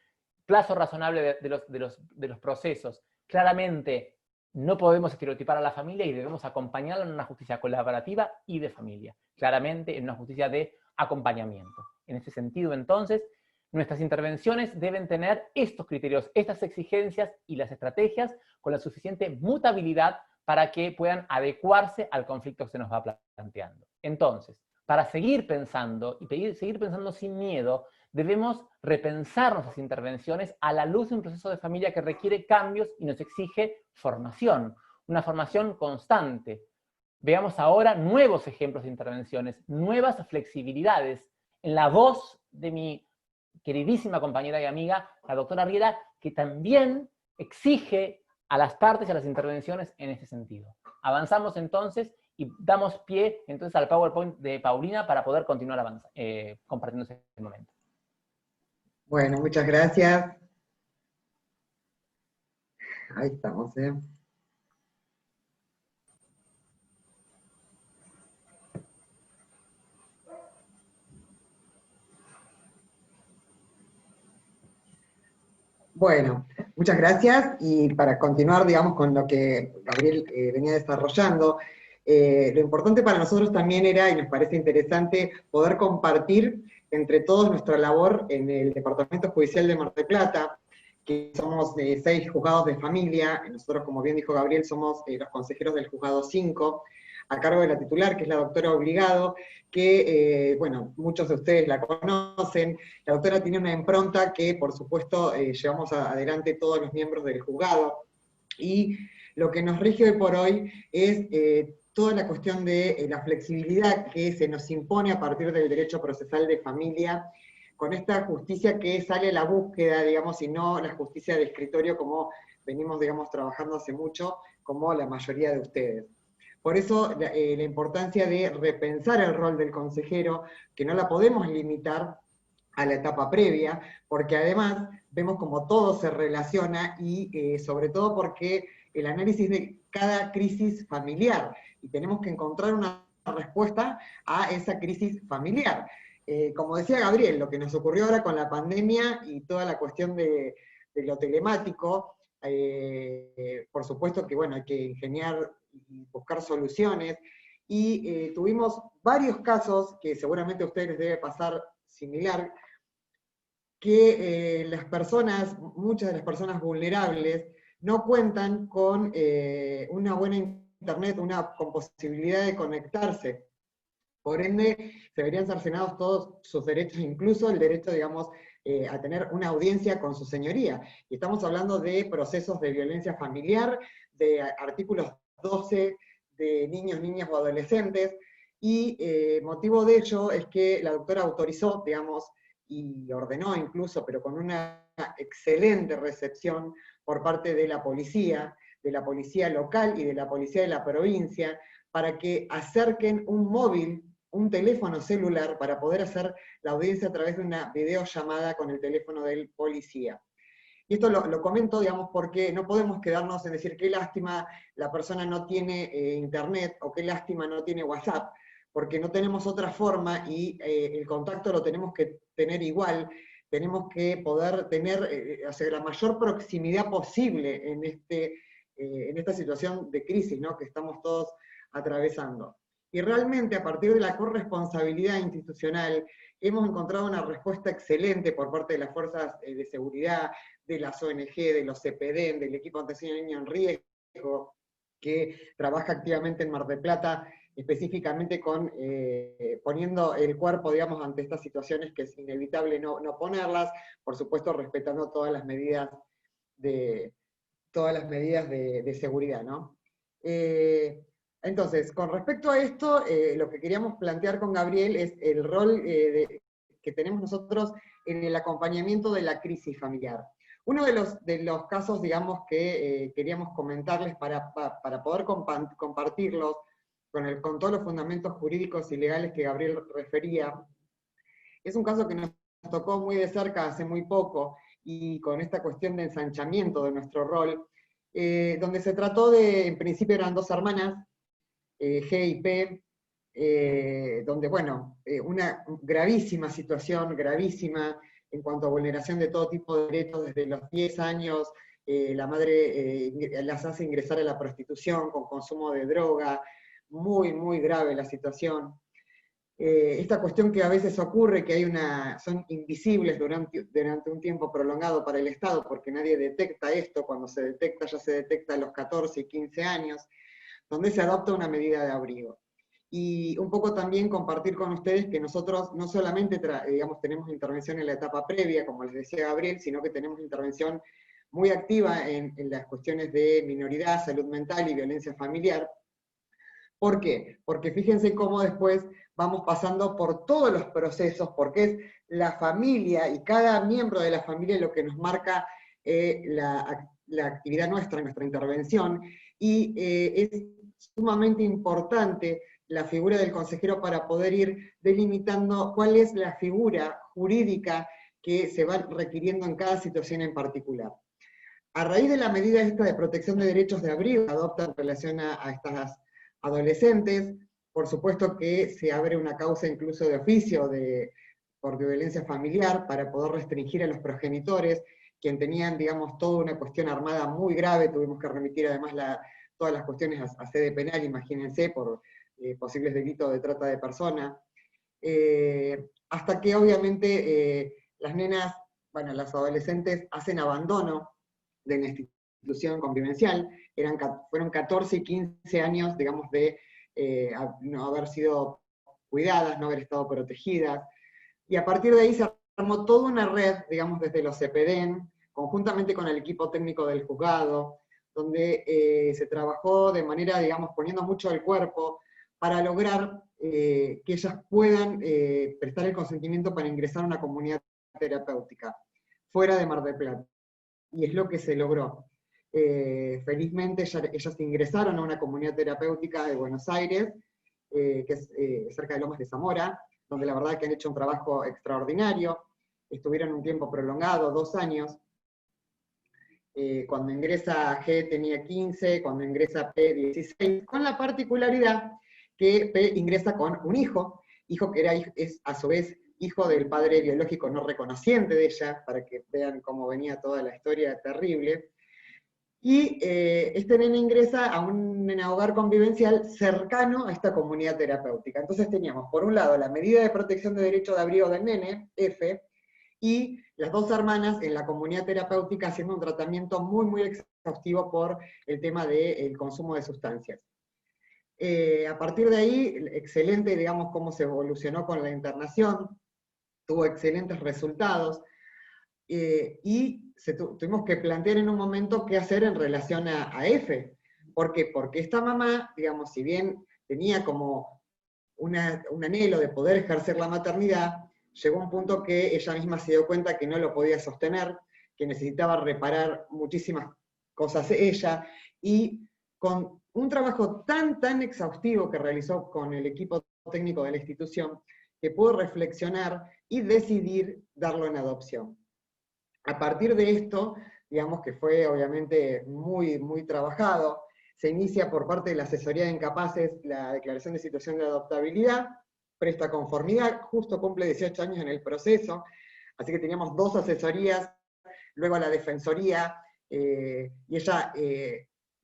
plazo razonable de los procesos. Claramente no podemos estereotipar a la familia y debemos acompañarla en una justicia colaborativa y de familia. Claramente en una justicia de acompañamiento. En ese sentido, entonces, nuestras intervenciones deben tener estos criterios, estas exigencias y las estrategias con la suficiente mutabilidad para que puedan adecuarse al conflicto que se nos va planteando. Entonces, para seguir pensando y seguir pensando sin miedo, debemos repensar nuestras intervenciones a la luz de un proceso de familia que requiere cambios y nos exige formación, una formación constante. Veamos ahora nuevos ejemplos de intervenciones, nuevas flexibilidades, en la voz de mi queridísima compañera y amiga, la doctora Riera, que también exige a las partes y a las intervenciones en este sentido. Avanzamos entonces y damos pie entonces al PowerPoint de Paulina para poder continuar compartiendo ese momento. Bueno, muchas gracias. Ahí estamos, ¿eh? Bueno, muchas gracias, y para continuar, digamos, con lo que Gabriel venía desarrollando, lo importante para nosotros también era, y nos parece interesante, poder compartir entre todos nuestra labor en el Departamento Judicial de Mar del Plata, que somos 6 juzgados de familia. Nosotros, como bien dijo Gabriel, somos los consejeros del juzgado 5, a cargo de la titular, que es la doctora Obligado, que, bueno, muchos de ustedes la conocen. La doctora tiene una impronta que, por supuesto, llevamos adelante todos los miembros del juzgado, y lo que nos rige hoy por hoy es toda la cuestión de la flexibilidad que se nos impone a partir del derecho procesal de familia, con esta justicia que sale a la búsqueda, digamos, y no la justicia de escritorio como venimos, digamos, trabajando hace mucho, como la mayoría de ustedes. Por eso la importancia de repensar el rol del consejero, que no la podemos limitar a la etapa previa, porque además vemos como todo se relaciona, y sobre todo porque el análisis de cada crisis familiar, y tenemos que encontrar una respuesta a esa crisis familiar. Como decía Gabriel, lo que nos ocurrió ahora con la pandemia y toda la cuestión de lo telemático, por supuesto que, bueno, hay que ingeniar y buscar soluciones, y tuvimos varios casos, que seguramente a ustedes les debe pasar similar, que las personas, muchas de las personas vulnerables, no cuentan con una buena internet, con posibilidad de conectarse. Por ende, se verían cercenados todos sus derechos, incluso el derecho, digamos, a tener una audiencia con su señoría. Y estamos hablando de procesos de violencia familiar, de artículos 12, de niños, niñas o adolescentes, y motivo de ello es que la doctora autorizó, digamos, y ordenó incluso, pero con una excelente recepción por parte de la policía local y de la policía de la provincia, para que acerquen un móvil, un teléfono celular, para poder hacer la audiencia a través de una videollamada con el teléfono del policía. Y esto lo comento, digamos, porque no podemos quedarnos en decir qué lástima la persona no tiene internet, o qué lástima no tiene WhatsApp, porque no tenemos otra forma, y el contacto lo tenemos que tener igual. Tenemos que poder tener la mayor proximidad posible en esta situación de crisis, ¿no?, que estamos todos atravesando. Y realmente, a partir de la corresponsabilidad institucional, hemos encontrado una respuesta excelente por parte de las fuerzas de seguridad, de las ONG, de los CPD, del equipo de atención al niño en riesgo, que trabaja activamente en Mar del Plata, específicamente poniendo el cuerpo, digamos, ante estas situaciones que es inevitable no ponerlas, por supuesto respetando todas las medidas de seguridad, ¿no? Entonces, con respecto a esto, lo que queríamos plantear con Gabriel es el rol que tenemos nosotros en el acompañamiento de la crisis familiar. Uno de los casos, digamos, que queríamos comentarles para poder compartirlos con todos los fundamentos jurídicos y legales que Gabriel refería, es un caso que nos tocó muy de cerca hace muy poco, y con esta cuestión de ensanchamiento de nuestro rol, donde se trató de, en principio eran 2 hermanas, G y P, donde, bueno, una gravísima situación, gravísima, en cuanto a vulneración de todo tipo de derechos. Desde los 10 años, la madre las hace ingresar a la prostitución con consumo de droga, muy, muy grave la situación. Esta cuestión que a veces ocurre, que son invisibles durante un tiempo prolongado para el Estado, porque nadie detecta esto. Cuando se detecta, ya se detecta a los 14 y 15 años, donde se adopta una medida de abrigo. Y un poco también compartir con ustedes que nosotros no solamente digamos, tenemos intervención en la etapa previa, como les decía Gabriel, sino que tenemos intervención muy activa en las cuestiones de minoridad, salud mental y violencia familiar. ¿Por qué? Porque fíjense cómo después vamos pasando por todos los procesos, porque es la familia y cada miembro de la familia lo que nos marca la actividad nuestra intervención, y es sumamente importante la figura del consejero para poder ir delimitando cuál es la figura jurídica que se va requiriendo en cada situación en particular. A raíz de la medida esta de protección de derechos de abrigo que adopta en relación a estas adolescentes, por supuesto que se abre una causa incluso de oficio por violencia familiar, para poder restringir a los progenitores quien tenían, digamos, toda una cuestión armada muy grave, tuvimos que remitir además todas las cuestiones a sede penal, imagínense, por posibles delitos de trata de personas, hasta que obviamente las nenas, bueno, las adolescentes hacen abandono de la institución convivencial, fueron 14 y 15 años, digamos, de no haber sido cuidadas, no haber estado protegidas, y a partir de ahí se armó toda una red, digamos, desde los CPDEN, conjuntamente con el equipo técnico del juzgado, donde se trabajó de manera, digamos, poniendo mucho el cuerpo, para lograr que ellas puedan prestar el consentimiento para ingresar a una comunidad terapéutica, fuera de Mar del Plata. Y es lo que se logró. Felizmente ellas ingresaron a una comunidad terapéutica de Buenos Aires, que es cerca de Lomas de Zamora, donde la verdad que han hecho un trabajo extraordinario, estuvieron un tiempo prolongado, 2 años. Cuando ingresa G tenía 15, cuando ingresa P 16, con la particularidad que P ingresa con un hijo que es a su vez hijo del padre biológico no reconociente de ella, para que vean cómo venía toda la historia terrible. Y este nene ingresa a un hogar convivencial cercano a esta comunidad terapéutica. Entonces teníamos, por un lado, la medida de protección de derecho de abrigo del nene, F, y las 2 hermanas en la comunidad terapéutica haciendo un tratamiento muy, muy exhaustivo por el tema del consumo de sustancias. A partir de ahí, excelente, digamos, cómo se evolucionó con la internación, tuvo excelentes resultados, y tuvimos que plantear en un momento qué hacer en relación a F. ¿Por qué? Porque esta mamá, digamos, si bien tenía como un anhelo de poder ejercer la maternidad, llegó a un punto que ella misma se dio cuenta que no lo podía sostener, que necesitaba reparar muchísimas cosas ella, y con un trabajo tan exhaustivo que realizó con el equipo técnico de la institución, que pudo reflexionar y decidir darlo en adopción. A partir de esto, digamos que fue obviamente muy, muy trabajado, se inicia por parte de la asesoría de incapaces la declaración de situación de adoptabilidad, presta conformidad, justo cumple 18 años en el proceso, así que teníamos 2 asesorías, luego la defensoría, y ella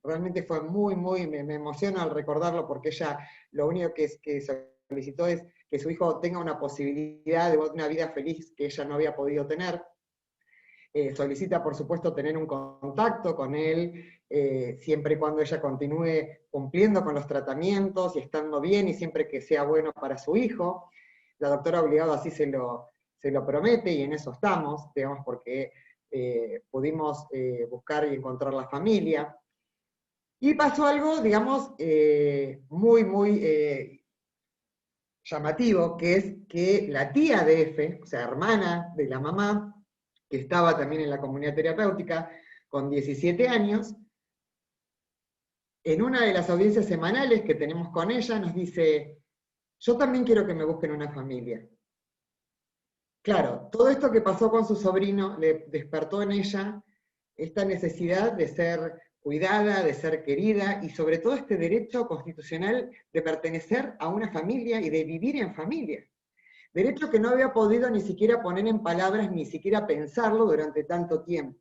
realmente fue muy, me emociono al recordarlo, porque ella lo único que solicitó es que su hijo tenga una posibilidad de una vida feliz que ella no había podido tener. Solicita, por supuesto, tener un contacto con él, siempre y cuando ella continúe cumpliendo con los tratamientos y estando bien, y siempre que sea bueno para su hijo. La doctora Obligado así se lo promete, y en eso estamos, digamos, porque pudimos buscar y encontrar la familia. Y pasó algo, digamos, muy llamativo, que es que la tía de F, o sea, hermana de la mamá, que estaba también en la comunidad terapéutica, con 17 años, en una de las audiencias semanales que tenemos con ella, nos dice: yo también quiero que me busquen una familia. Claro, todo esto que pasó con su sobrino le despertó en ella esta necesidad de ser cuidada, de ser querida, y sobre todo este derecho constitucional de pertenecer a una familia y de vivir en familia. Derecho que no había podido ni siquiera poner en palabras, ni siquiera pensarlo durante tanto tiempo.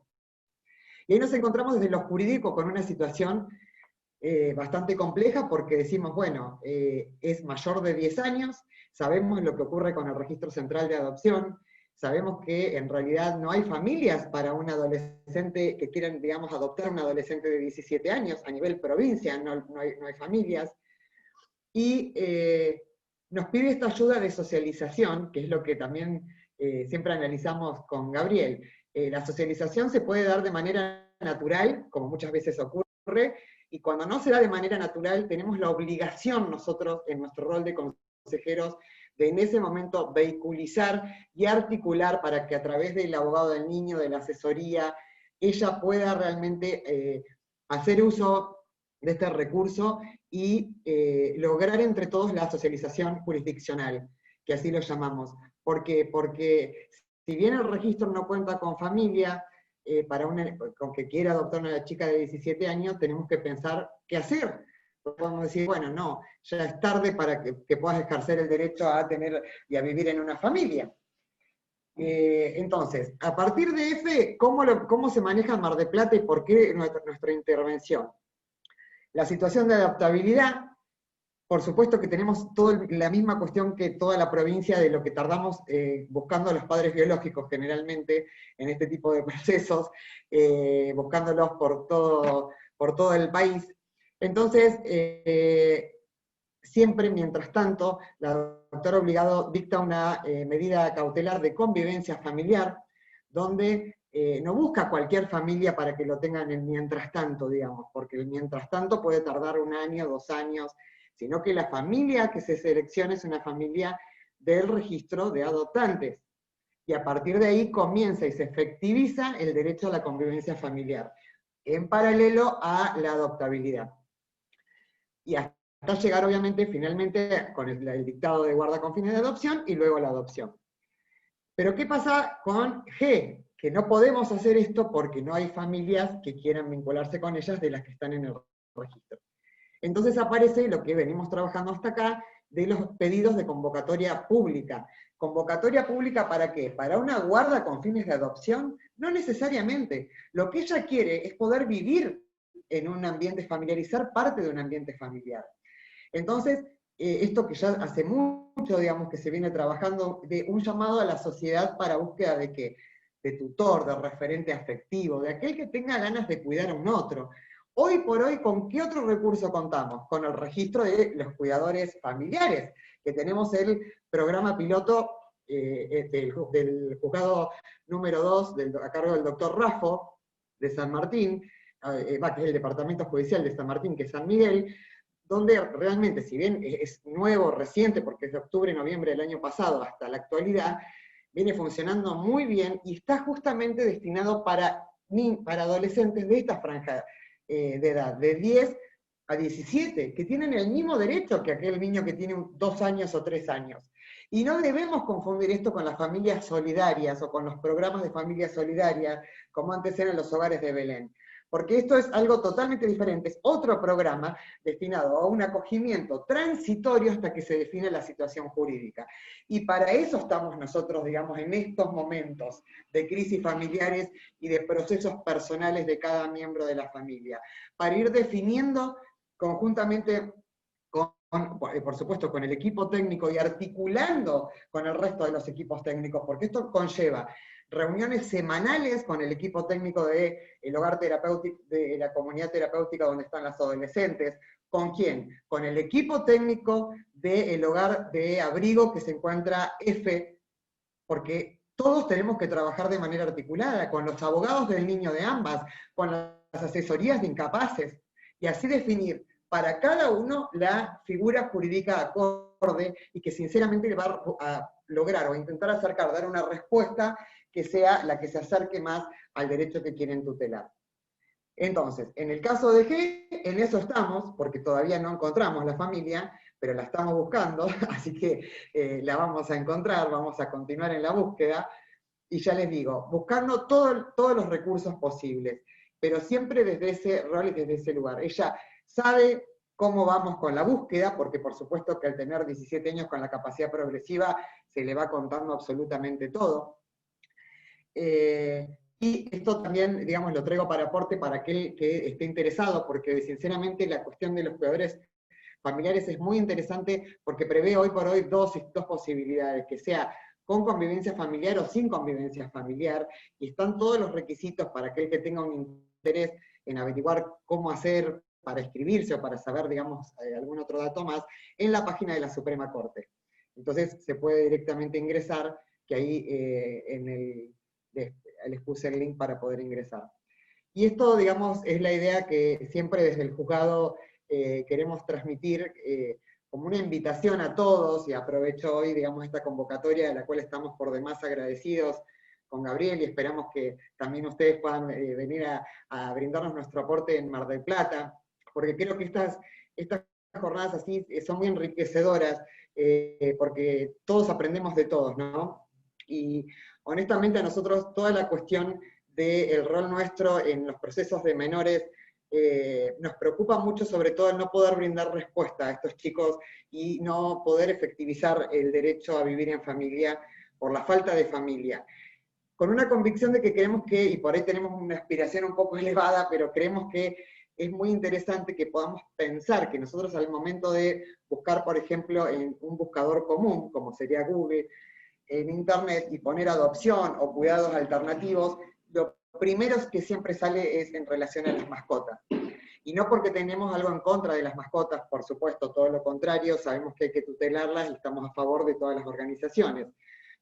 Y ahí nos encontramos desde lo jurídico con una situación bastante compleja, porque decimos, bueno, es mayor de 10 años, sabemos lo que ocurre con el Registro Central de Adopción, sabemos que en realidad no hay familias para un adolescente que quieran, digamos, adoptar a un adolescente de 17 años, a nivel provincia no hay familias, y nos pide esta ayuda de socialización, que es lo que también siempre analizamos con Gabriel. La socialización se puede dar de manera natural, como muchas veces ocurre, y cuando no se da de manera natural, tenemos la obligación nosotros, en nuestro rol de consejeros, de en ese momento vehiculizar y articular para que a través del abogado del niño, de la asesoría, ella pueda realmente hacer uso de este recurso y lograr entre todos la socialización jurisdiccional, que así lo llamamos. ¿Por qué? Porque si bien el registro no cuenta con familia, con que quiera adoptar una chica de 17 años, tenemos que pensar qué hacer. Podemos decir, bueno, no, ya es tarde para que puedas ejercer el derecho a tener y a vivir en una familia. Entonces, a partir de F, ¿cómo se maneja Mar del Plata y por qué nuestra intervención? La situación de adaptabilidad, por supuesto que tenemos la misma cuestión que toda la provincia de lo que tardamos buscando a los padres biológicos generalmente en este tipo de procesos, buscándolos por todo el país. Entonces, siempre, mientras tanto, la doctora Obligado dicta una medida cautelar de convivencia familiar, donde no busca cualquier familia para que lo tengan en mientras tanto, digamos, porque el mientras tanto puede tardar 1 año, 2 años, sino que la familia que se selecciona es una familia del registro de adoptantes. Y a partir de ahí comienza y se efectiviza el derecho a la convivencia familiar, en paralelo a la adoptabilidad. Y hasta llegar, obviamente, finalmente, con el dictado de guarda con fines de adopción, y luego la adopción. Pero ¿qué pasa con G? Que no podemos hacer esto porque no hay familias que quieran vincularse con ellas de las que están en el registro. Entonces aparece lo que venimos trabajando hasta acá, de los pedidos de convocatoria pública. ¿Convocatoria pública para qué? ¿Para una guarda con fines de adopción? No necesariamente. Lo que ella quiere es poder vivir en un ambiente familiar y ser parte de un ambiente familiar. Entonces, esto que ya hace mucho, digamos, que se viene trabajando, de un llamado a la sociedad para búsqueda de qué, de tutor, de referente afectivo, de aquel que tenga ganas de cuidar a un otro. Hoy por hoy, ¿con qué otro recurso contamos? Con el registro de los cuidadores familiares, que tenemos el programa piloto del juzgado número 2, a cargo del doctor Raffo, de San Martín, que es el departamento judicial de San Martín, que es San Miguel, donde realmente, si bien es nuevo, reciente, porque es de octubre, noviembre del año pasado hasta la actualidad, viene funcionando muy bien y está justamente destinado para adolescentes de esta franja de edad, de 10 a 17, que tienen el mismo derecho que aquel niño que tiene 2 años o 3 años. Y no debemos confundir esto con las familias solidarias o con los programas de familia solidaria, como antes eran los hogares de Belén. Porque esto es algo totalmente diferente, es otro programa destinado a un acogimiento transitorio hasta que se define la situación jurídica. Y para eso estamos nosotros, digamos, en estos momentos de crisis familiares y de procesos personales de cada miembro de la familia, para ir definiendo conjuntamente por supuesto, con el equipo técnico y articulando con el resto de los equipos técnicos, porque esto conlleva reuniones semanales con el equipo técnico del hogar terapéutico, de la comunidad terapéutica donde están las adolescentes. ¿Con quién? Con el equipo técnico del hogar de abrigo que se encuentra F, porque todos tenemos que trabajar de manera articulada, con los abogados del niño de ambas, con las asesorías de incapaces, y así definir para cada uno la figura jurídica acorde y que sinceramente le va a lograr o intentar acercar, dar una respuesta que sea la que se acerque más al derecho que quieren tutelar. Entonces, en el caso de G, en eso estamos, porque todavía no encontramos la familia, pero la estamos buscando, así que la vamos a encontrar, vamos a continuar en la búsqueda, y ya les digo, buscando todos los recursos posibles, pero siempre desde ese rol y desde ese lugar. Ella sabe cómo vamos con la búsqueda, porque por supuesto que al tener 17 años con la capacidad progresiva, se le va contando absolutamente todo. Y esto también, digamos, lo traigo para aporte para aquel que esté interesado, porque sinceramente la cuestión de los cuidadores familiares es muy interesante, porque prevé hoy por hoy dos posibilidades, que sea con convivencia familiar o sin convivencia familiar, y están todos los requisitos para aquel que tenga un interés en averiguar cómo hacer para inscribirse o para saber, digamos, algún otro dato más, en la página de la Suprema Corte. Entonces se puede directamente ingresar, que ahí les puse el link para poder ingresar. Y esto, digamos, es la idea que siempre desde el juzgado queremos transmitir como una invitación a todos, y aprovecho hoy, digamos, esta convocatoria de la cual estamos por demás agradecidos con Gabriel, y esperamos que también ustedes puedan venir a brindarnos nuestro aporte en Mar del Plata, porque creo que estas jornadas así son muy enriquecedoras, porque todos aprendemos de todos, ¿no? Y honestamente a nosotros toda la cuestión del rol nuestro en los procesos de menores nos preocupa mucho, sobre todo el no poder brindar respuesta a estos chicos y no poder efectivizar el derecho a vivir en familia, por la falta de familia, con una convicción de que creemos que, y por ahí tenemos una aspiración un poco elevada, pero creemos que es muy interesante que podamos pensar que nosotros al momento de buscar, por ejemplo, en un buscador común, como sería Google, en Internet, y poner adopción o cuidados alternativos, lo primero que siempre sale es en relación a las mascotas. Y no porque tenemos algo en contra de las mascotas, por supuesto, todo lo contrario, sabemos que hay que tutelarlas y estamos a favor de todas las organizaciones.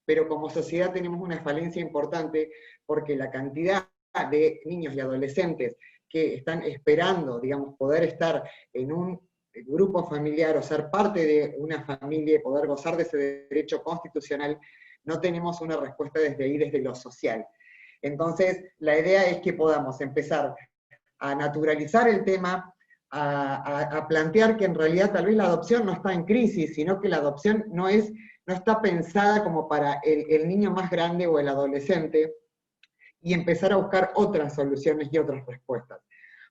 Pero como sociedad tenemos una falencia importante porque la cantidad de niños y adolescentes que están esperando, digamos, poder estar en un grupo familiar o ser parte de una familia y poder gozar de ese derecho constitucional, no tenemos una respuesta desde ahí, desde lo social. Entonces, la idea es que podamos empezar a naturalizar el tema, a plantear que en realidad tal vez la adopción no está en crisis, sino que la adopción no está pensada como para el niño más grande o el adolescente, y empezar a buscar otras soluciones y otras respuestas.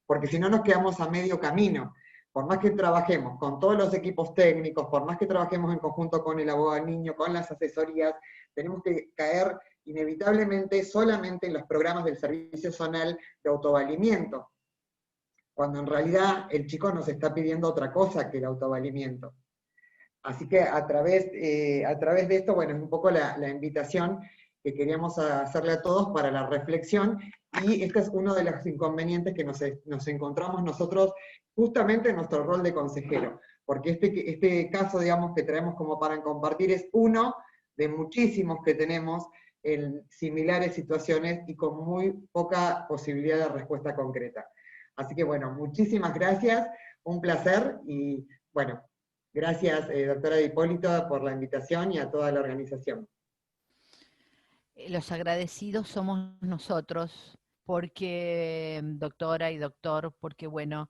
Porque si no nos quedamos a medio camino. Por más que trabajemos con todos los equipos técnicos, por más que trabajemos en conjunto con el abogado del niño, con las asesorías, tenemos que caer inevitablemente solamente en los programas del servicio zonal de autovalimiento, cuando en realidad el chico nos está pidiendo otra cosa que el autovalimiento. Así que a través de esto, bueno, es un poco la invitación que queríamos hacerle a todos para la reflexión, y este es uno de los inconvenientes que nos encontramos nosotros justamente en nuestro rol de consejero, porque este caso, digamos, que traemos como para compartir es uno de muchísimos que tenemos en similares situaciones y con muy poca posibilidad de respuesta concreta. Así que bueno, muchísimas gracias, un placer, y bueno, gracias, doctora Di Hipólito, por la invitación, y a toda la organización. Los agradecidos somos nosotros, porque, doctora y doctor, porque bueno,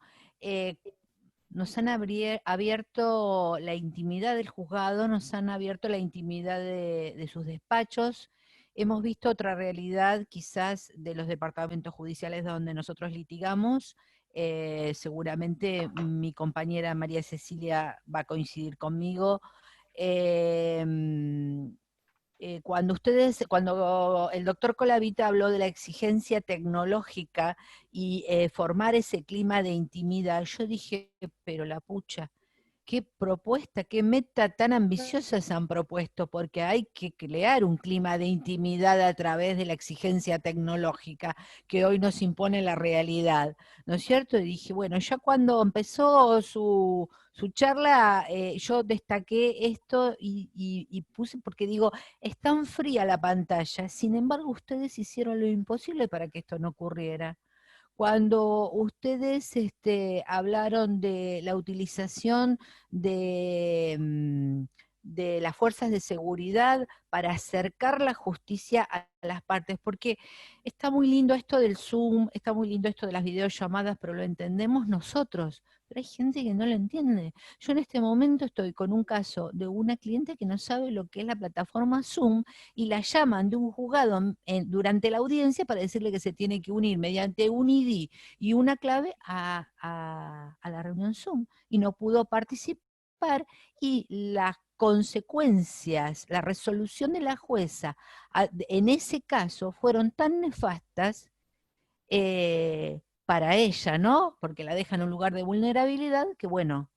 nos han abierto la intimidad del juzgado, nos han abierto la intimidad de sus despachos. Hemos visto otra realidad quizás de los departamentos judiciales donde nosotros litigamos. Seguramente mi compañera María Cecilia va a coincidir conmigo. Cuando el doctor Colavita habló de la exigencia tecnológica y formar ese clima de intimidad, yo dije, pero la pucha, qué propuesta, qué meta tan ambiciosa se han propuesto, porque hay que crear un clima de intimidad a través de la exigencia tecnológica que hoy nos impone la realidad, ¿no es cierto? Y dije, bueno, ya cuando empezó su charla, yo destaqué esto y puse, porque digo, es tan fría la pantalla, sin embargo ustedes hicieron lo imposible para que esto no ocurriera. Cuando ustedes hablaron de la utilización de las fuerzas de seguridad para acercar la justicia a las partes, porque está muy lindo esto del Zoom, está muy lindo esto de las videollamadas, pero lo entendemos nosotros, pero hay gente que no lo entiende. Yo en este momento estoy con un caso de una cliente que no sabe lo que es la plataforma Zoom, y la llaman de un juzgado durante la audiencia para decirle que se tiene que unir mediante un ID y una clave a la reunión Zoom, y no pudo participar, y las consecuencias, la resolución de la jueza en ese caso fueron tan nefastas para ella, ¿no? Porque la deja en un lugar de vulnerabilidad, que bueno,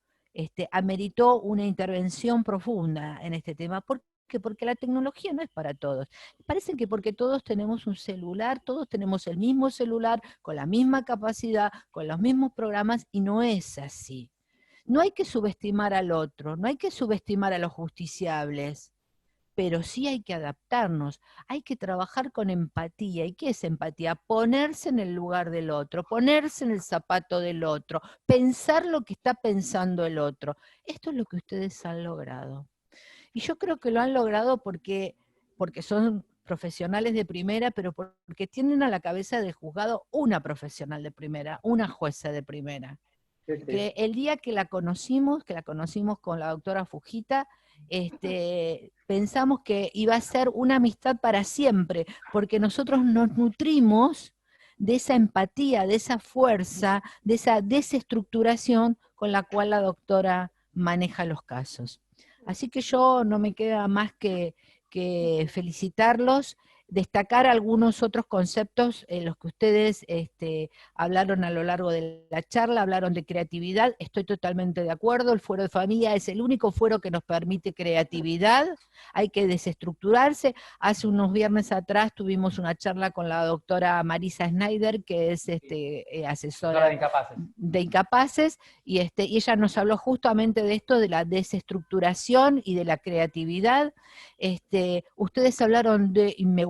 ameritó una intervención profunda en este tema. ¿Por qué? Porque la tecnología no es para todos. Parece que porque todos tenemos un celular, todos tenemos el mismo celular, con la misma capacidad, con los mismos programas, y no es así. No hay que subestimar al otro, no hay que subestimar a los justiciables, pero sí hay que adaptarnos, hay que trabajar con empatía. ¿Y qué es empatía? Ponerse en el lugar del otro, ponerse en el zapato del otro, pensar lo que está pensando el otro. Esto es lo que ustedes han logrado. Y yo creo que lo han logrado porque son profesionales de primera, pero porque tienen a la cabeza del juzgado una profesional de primera, una jueza de primera. Sí. Que el día que la conocimos con la doctora Fujita, pensamos que iba a ser una amistad para siempre, porque nosotros nos nutrimos de esa empatía, de esa fuerza, de esa desestructuración con la cual la doctora maneja los casos. Así que yo no me queda más que que felicitarlos, destacar algunos otros conceptos en los que ustedes hablaron a lo largo de la charla, hablaron de creatividad, estoy totalmente de acuerdo, el fuero de familia es el único fuero que nos permite creatividad, hay que desestructurarse. Hace unos viernes atrás tuvimos una charla con la doctora Marisa Schneider, que es asesora de incapaces, y ella nos habló justamente de esto, de la desestructuración y de la creatividad. Ustedes hablaron de, y me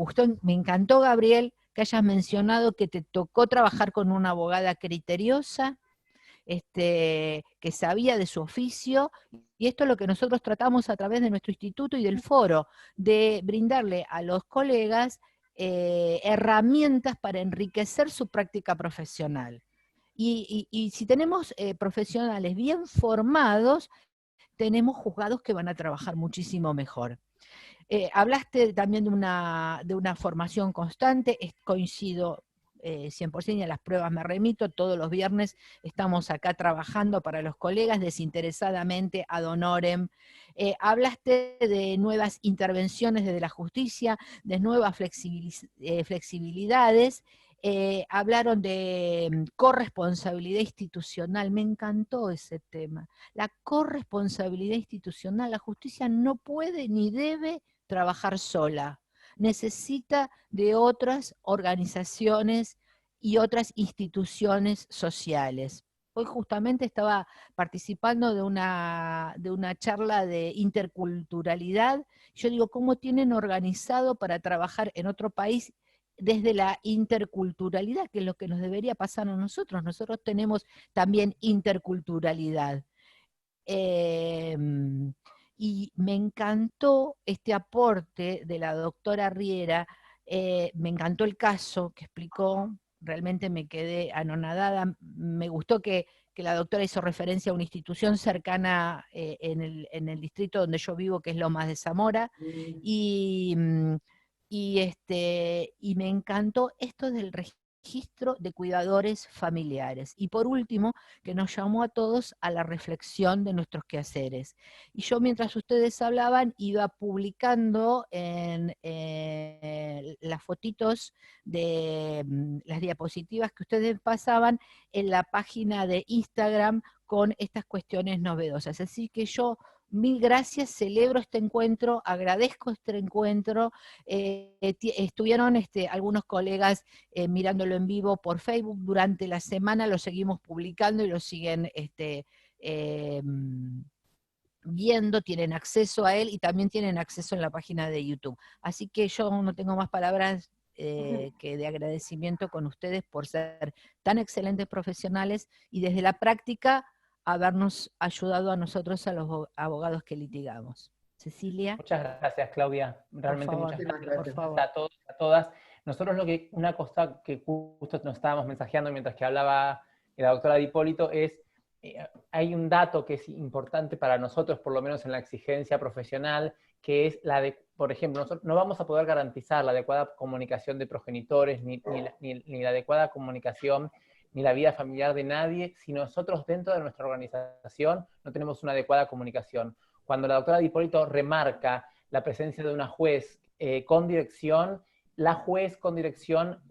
encantó, Gabriel, que hayas mencionado que te tocó trabajar con una abogada criteriosa, que sabía de su oficio, y esto es lo que nosotros tratamos a través de nuestro instituto y del foro, de brindarle a los colegas herramientas para enriquecer su práctica profesional. Y si tenemos profesionales bien formados, tenemos juzgados que van a trabajar muchísimo mejor. Hablaste también de una formación constante, coincido 100%, y a las pruebas me remito, todos los viernes estamos acá trabajando para los colegas desinteresadamente, ad honorem. Hablaste de nuevas intervenciones desde la justicia, de nuevas flexibilidades, hablaron de corresponsabilidad institucional, me encantó ese tema. La corresponsabilidad institucional, la justicia no puede ni debe trabajar sola, necesita de otras organizaciones y otras instituciones sociales. Hoy justamente estaba participando de una charla de interculturalidad. Yo digo, ¿cómo tienen organizado para trabajar en otro país desde la interculturalidad, que es lo que nos debería pasar a nosotros? Nosotros tenemos también interculturalidad. Y me encantó este aporte de la doctora Riera, me encantó el caso que explicó, realmente me quedé anonadada, me gustó que la doctora hizo referencia a una institución cercana en el distrito donde yo vivo, que es Lomas de Zamora, y me encantó esto del registro de cuidadores familiares. Y por último, que nos llamó a todos a la reflexión de nuestros quehaceres. Y yo, mientras ustedes hablaban, iba publicando en las fotitos de las diapositivas que ustedes pasaban en la página de Instagram con estas cuestiones novedosas. Así que yo, mil gracias, celebro este encuentro, agradezco este encuentro. Estuvieron algunos colegas mirándolo en vivo por Facebook durante la semana, lo seguimos publicando y lo siguen viendo, tienen acceso a él y también tienen acceso en la página de YouTube. Así que yo no tengo más palabras que de agradecimiento con ustedes por ser tan excelentes profesionales y desde la práctica habernos ayudado a nosotros, a los abogados que litigamos. Cecilia. Muchas gracias, Claudia. Realmente favor, muchas gracias por favor. a todos, a todas. Nosotros una cosa que justo nos estábamos mensajeando mientras que hablaba la doctora Di Ippolito es, hay un dato que es importante para nosotros, por lo menos en la exigencia profesional, que es la de, por ejemplo, nosotros no vamos a poder garantizar la adecuada comunicación de progenitores, ni la adecuada comunicación, ni la vida familiar de nadie, si nosotros dentro de nuestra organización no tenemos una adecuada comunicación. Cuando la doctora Di Ippolito remarca la presencia de una juez con dirección, la juez con dirección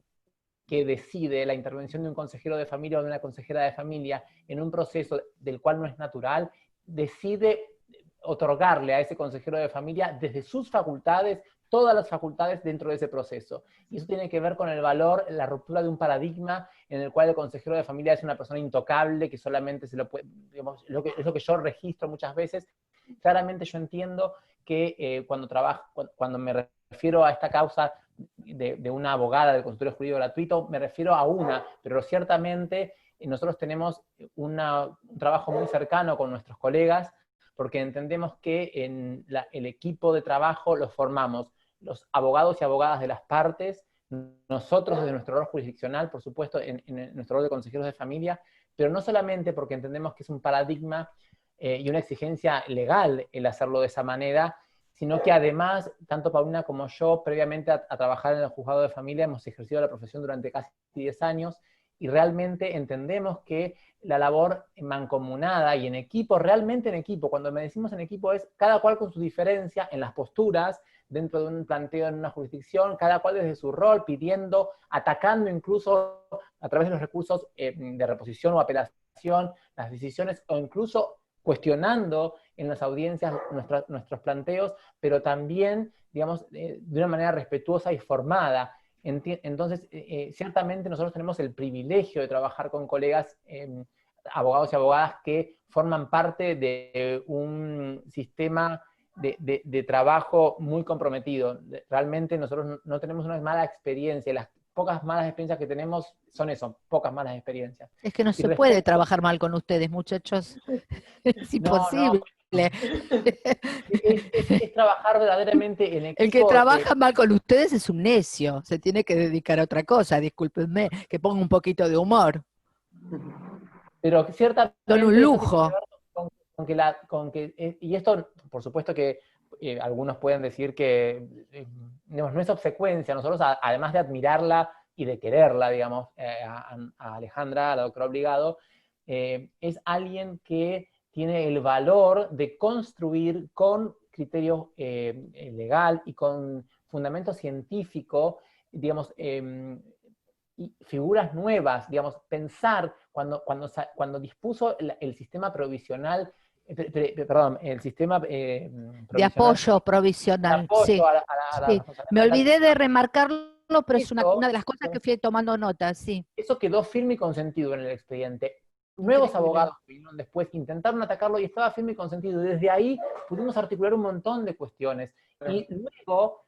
que decide la intervención de un consejero de familia o de una consejera de familia en un proceso del cual no es natural, decide otorgarle a ese consejero de familia desde sus facultades, todas las facultades dentro de ese proceso. Y eso tiene que ver con el valor, la ruptura de un paradigma en el cual el consejero de familia es una persona intocable, que solamente se lo puede, digamos, es lo que yo registro muchas veces. Claramente yo entiendo que cuando me refiero a esta causa de una abogada del consultorio jurídico gratuito, me refiero a una, pero ciertamente nosotros tenemos un trabajo muy cercano con nuestros colegas, porque entendemos que en el equipo de trabajo los formamos los abogados y abogadas de las partes, nosotros desde nuestro rol jurisdiccional, por supuesto, en nuestro rol de consejeros de familia, pero no solamente porque entendemos que es un paradigma y una exigencia legal el hacerlo de esa manera, sino que además, tanto Paulina como yo, previamente a trabajar en el juzgado de familia, hemos ejercido la profesión durante casi 10 años, y realmente entendemos que la labor mancomunada y en equipo, realmente en equipo, cuando me decimos en equipo es cada cual con su diferencia en las posturas, dentro de un planteo en una jurisdicción, cada cual desde su rol, pidiendo, atacando incluso a través de los recursos de reposición o apelación, las decisiones, o incluso cuestionando en las audiencias nuestros planteos, pero también, digamos, de una manera respetuosa y formada. Entonces, ciertamente nosotros tenemos el privilegio de trabajar con colegas abogados y abogadas que forman parte de un sistema de trabajo muy comprometido. Realmente nosotros no tenemos una mala experiencia, las pocas malas experiencias que tenemos son eso, pocas malas experiencias. Es que no se puede trabajar mal con ustedes, muchachos. Es imposible. Es trabajar verdaderamente en equipo. El que trabaja mal con ustedes es un necio, se tiene que dedicar a otra cosa, discúlpenme, que ponga un poquito de humor. Pero ciertamente... Son un lujo. Y esto, por supuesto que algunos pueden decir que no es obsecuencia, nosotros además de admirarla y de quererla, digamos, a Alejandra, a la doctora Obligado, es alguien que tiene el valor de construir con criterio legal y con fundamento científico, digamos, y figuras nuevas, digamos, pensar cuando dispuso el sistema provisional, perdón, el sistema de apoyo provisional. De apoyo sí. Sí. Me olvidé de remarcarlo, pero es una de las cosas que fui tomando nota, sí. Eso quedó firme y consentido en el expediente. Nuevos abogados que vinieron después intentaron atacarlo y estaba firme y consentido. Y desde ahí pudimos articular un montón de cuestiones. Y luego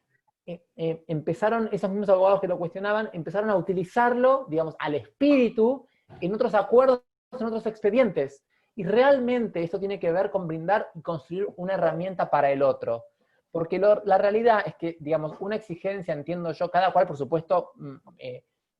empezaron, esos mismos abogados que lo cuestionaban, empezaron a utilizarlo, digamos, al espíritu, en otros acuerdos, en otros expedientes. Y realmente esto tiene que ver con brindar y construir una herramienta para el otro. Porque la realidad es que, digamos, una exigencia, entiendo yo, cada cual, por supuesto,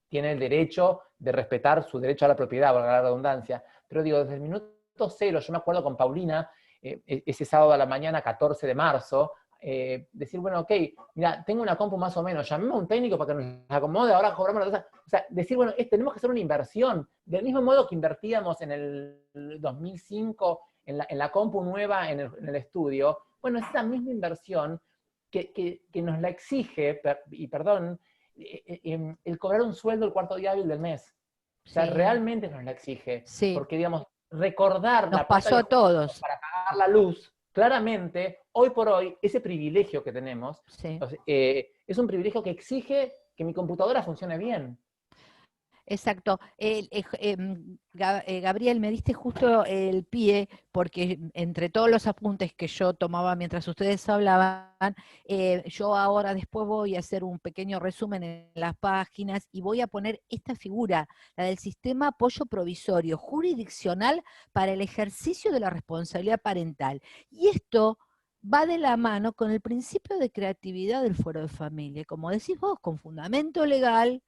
tiene el derecho de respetar su derecho a la propiedad, valga la redundancia. Pero digo, desde el minuto cero, yo me acuerdo con Paulina, ese sábado a la mañana, 14 de marzo, decir, bueno, ok, mira, tengo una compu más o menos, llamemos a un técnico para que nos acomode, ahora cobramos la tasa. O sea, decir, bueno, tenemos que hacer una inversión, del mismo modo que invertíamos en el 2005 en la compu nueva en el estudio. Bueno, esa misma inversión que nos la exige, y perdón, el cobrar un sueldo el cuarto día hábil del mes. O sea, realmente nos la exige. Sí. Porque, digamos, recordar nos pasó a todos para pagar la luz, claramente, hoy por hoy, ese privilegio que tenemos, sí. Es un privilegio que exige que mi computadora funcione bien. Exacto. Gabriel, me diste justo el pie, porque entre todos los apuntes que yo tomaba mientras ustedes hablaban, yo ahora después voy a hacer un pequeño resumen en las páginas y voy a poner esta figura, la del sistema apoyo provisorio jurisdiccional para el ejercicio de la responsabilidad parental. Y esto va de la mano con el principio de creatividad del fuero de familia, como decís vos, con fundamento legal,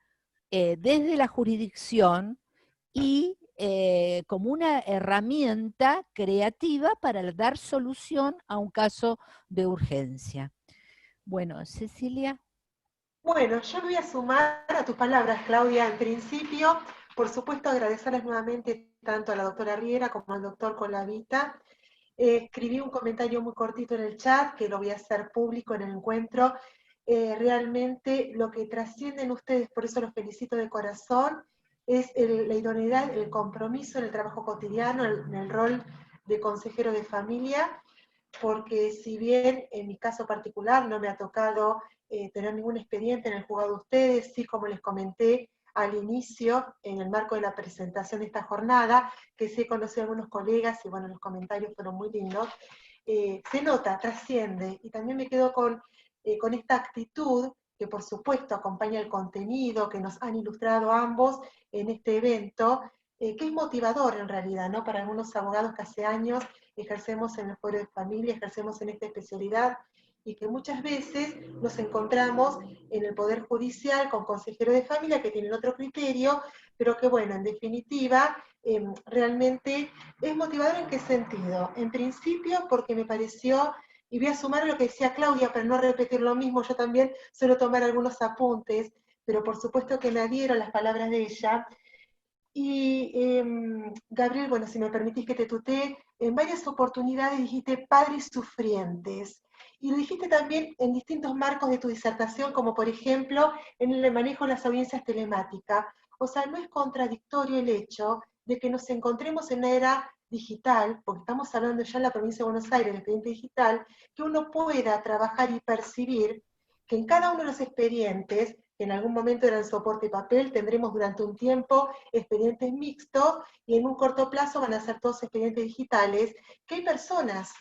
desde la jurisdicción y como una herramienta creativa para dar solución a un caso de urgencia. Bueno, Cecilia. Bueno, yo me voy a sumar a tus palabras, Claudia. En principio, por supuesto, agradecerles nuevamente tanto a la doctora Riera como al doctor Colavita. Escribí un comentario muy cortito en el chat, que lo voy a hacer público en el encuentro. Realmente lo que trascienden ustedes, por eso los felicito de corazón, es la idoneidad, el compromiso en el trabajo cotidiano, en el rol de consejero de familia, porque si bien en mi caso particular no me ha tocado tener ningún expediente en el juzgado de ustedes, sí, como les comenté al inicio, en el marco de la presentación de esta jornada, que sí he conocido a algunos colegas y bueno, los comentarios fueron muy lindos, se nota, trasciende, y también me quedo con esta actitud que por supuesto acompaña el contenido que nos han ilustrado ambos en este evento, que es motivador en realidad, ¿no? Para algunos abogados que hace años ejercemos en el fuero de familia, ejercemos en esta especialidad, y que muchas veces nos encontramos en el Poder Judicial con consejeros de familia que tienen otro criterio, pero que bueno, en definitiva, realmente es motivador. ¿En qué sentido? En principio porque me pareció, y voy a sumar lo que decía Claudia para no repetir lo mismo, yo también suelo tomar algunos apuntes, pero por supuesto que me adhiero a las palabras de ella, Y Gabriel, bueno, si me permitís que te tutee, en varias oportunidades dijiste padres sufrientes. Y lo dijiste también en distintos marcos de tu disertación, como por ejemplo en el manejo de las audiencias telemáticas. O sea, no es contradictorio el hecho de que nos encontremos en una era digital, porque estamos hablando ya en la provincia de Buenos Aires del expediente digital, que uno pueda trabajar y percibir que en cada uno de los expedientes, que en algún momento eran soporte papel, tendremos durante un tiempo expedientes mixtos y en un corto plazo van a ser todos expedientes digitales, que hay personas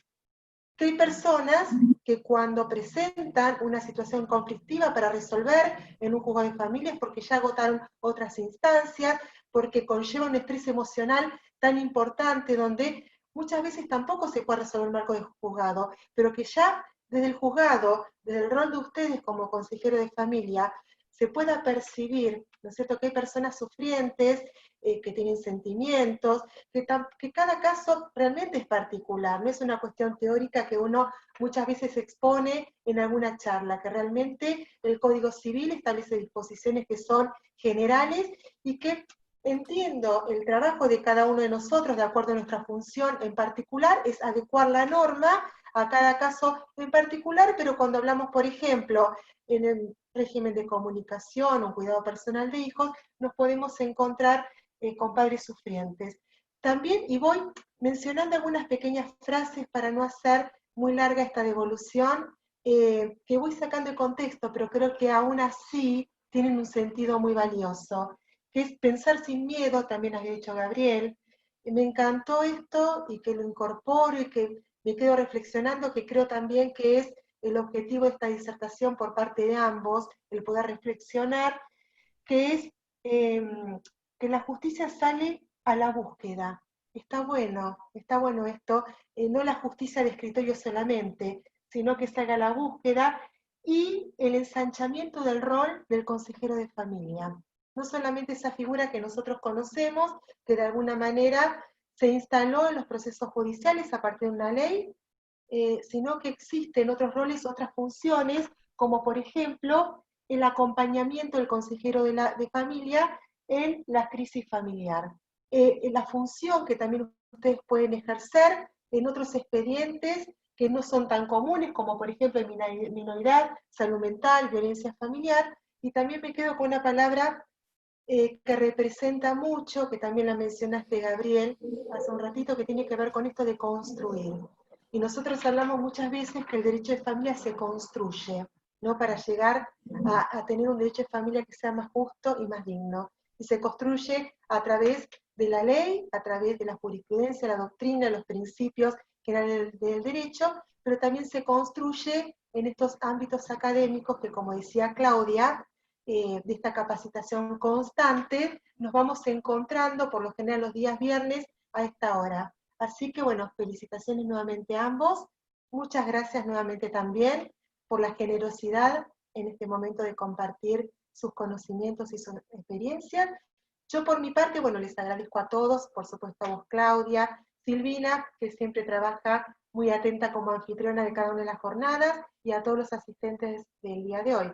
que cuando presentan una situación conflictiva para resolver en un juzgado de familias porque ya agotaron otras instancias, porque conlleva un estrés emocional tan importante donde muchas veces tampoco se puede resolver el marco de juzgado, pero que ya desde el juzgado, desde el rol de ustedes como consejero de familia, se pueda percibir, ¿no es cierto?, que hay personas sufrientes, que tienen sentimientos, que cada caso realmente es particular, no es una cuestión teórica que uno muchas veces expone en alguna charla, que realmente el Código Civil establece disposiciones que son generales y que entiendo el trabajo de cada uno de nosotros de acuerdo a nuestra función en particular, es adecuar la norma a cada caso en particular, pero cuando hablamos, por ejemplo, en el régimen de comunicación o cuidado personal de hijos, nos podemos encontrar con padres sufrientes. También, y voy mencionando algunas pequeñas frases para no hacer muy larga esta devolución, que voy sacando de contexto, pero creo que aún así tienen un sentido muy valioso, que es pensar sin miedo, también había dicho Gabriel. Me encantó esto y que lo incorporo y que me quedo reflexionando, que creo también que es el objetivo de esta disertación por parte de ambos, el poder reflexionar, que es que la justicia sale a la búsqueda. Está bueno esto, no la justicia de escritorio solamente, sino que salga a la búsqueda y el ensanchamiento del rol del consejero de familia. No solamente esa figura que nosotros conocemos, que de alguna manera se instaló en los procesos judiciales a partir de una ley, sino que existen otros roles, otras funciones, como por ejemplo el acompañamiento del consejero de familia en la crisis familiar. La función que también ustedes pueden ejercer en otros expedientes que no son tan comunes, como por ejemplo en minoridad, salud mental, violencia familiar, y también me quedo con una palabra que representa mucho, que también la mencionaste, Gabriel, hace un ratito, que tiene que ver con esto de construir. Y nosotros hablamos muchas veces que el derecho de familia se construye, ¿no? Para llegar a tener un derecho de familia que sea más justo y más digno. Y se construye a través de la ley, a través de la jurisprudencia, la doctrina, los principios generales del derecho, pero también se construye en estos ámbitos académicos que, como decía Claudia, de esta capacitación constante, nos vamos encontrando por lo general los días viernes a esta hora. Así que bueno, felicitaciones nuevamente a ambos. Muchas gracias nuevamente también por la generosidad en este momento de compartir sus conocimientos y sus experiencias. Yo por mi parte, bueno, les agradezco a todos, por supuesto a vos, Claudia, Silvina, que siempre trabaja muy atenta como anfitriona de cada una de las jornadas, y a todos los asistentes del día de hoy.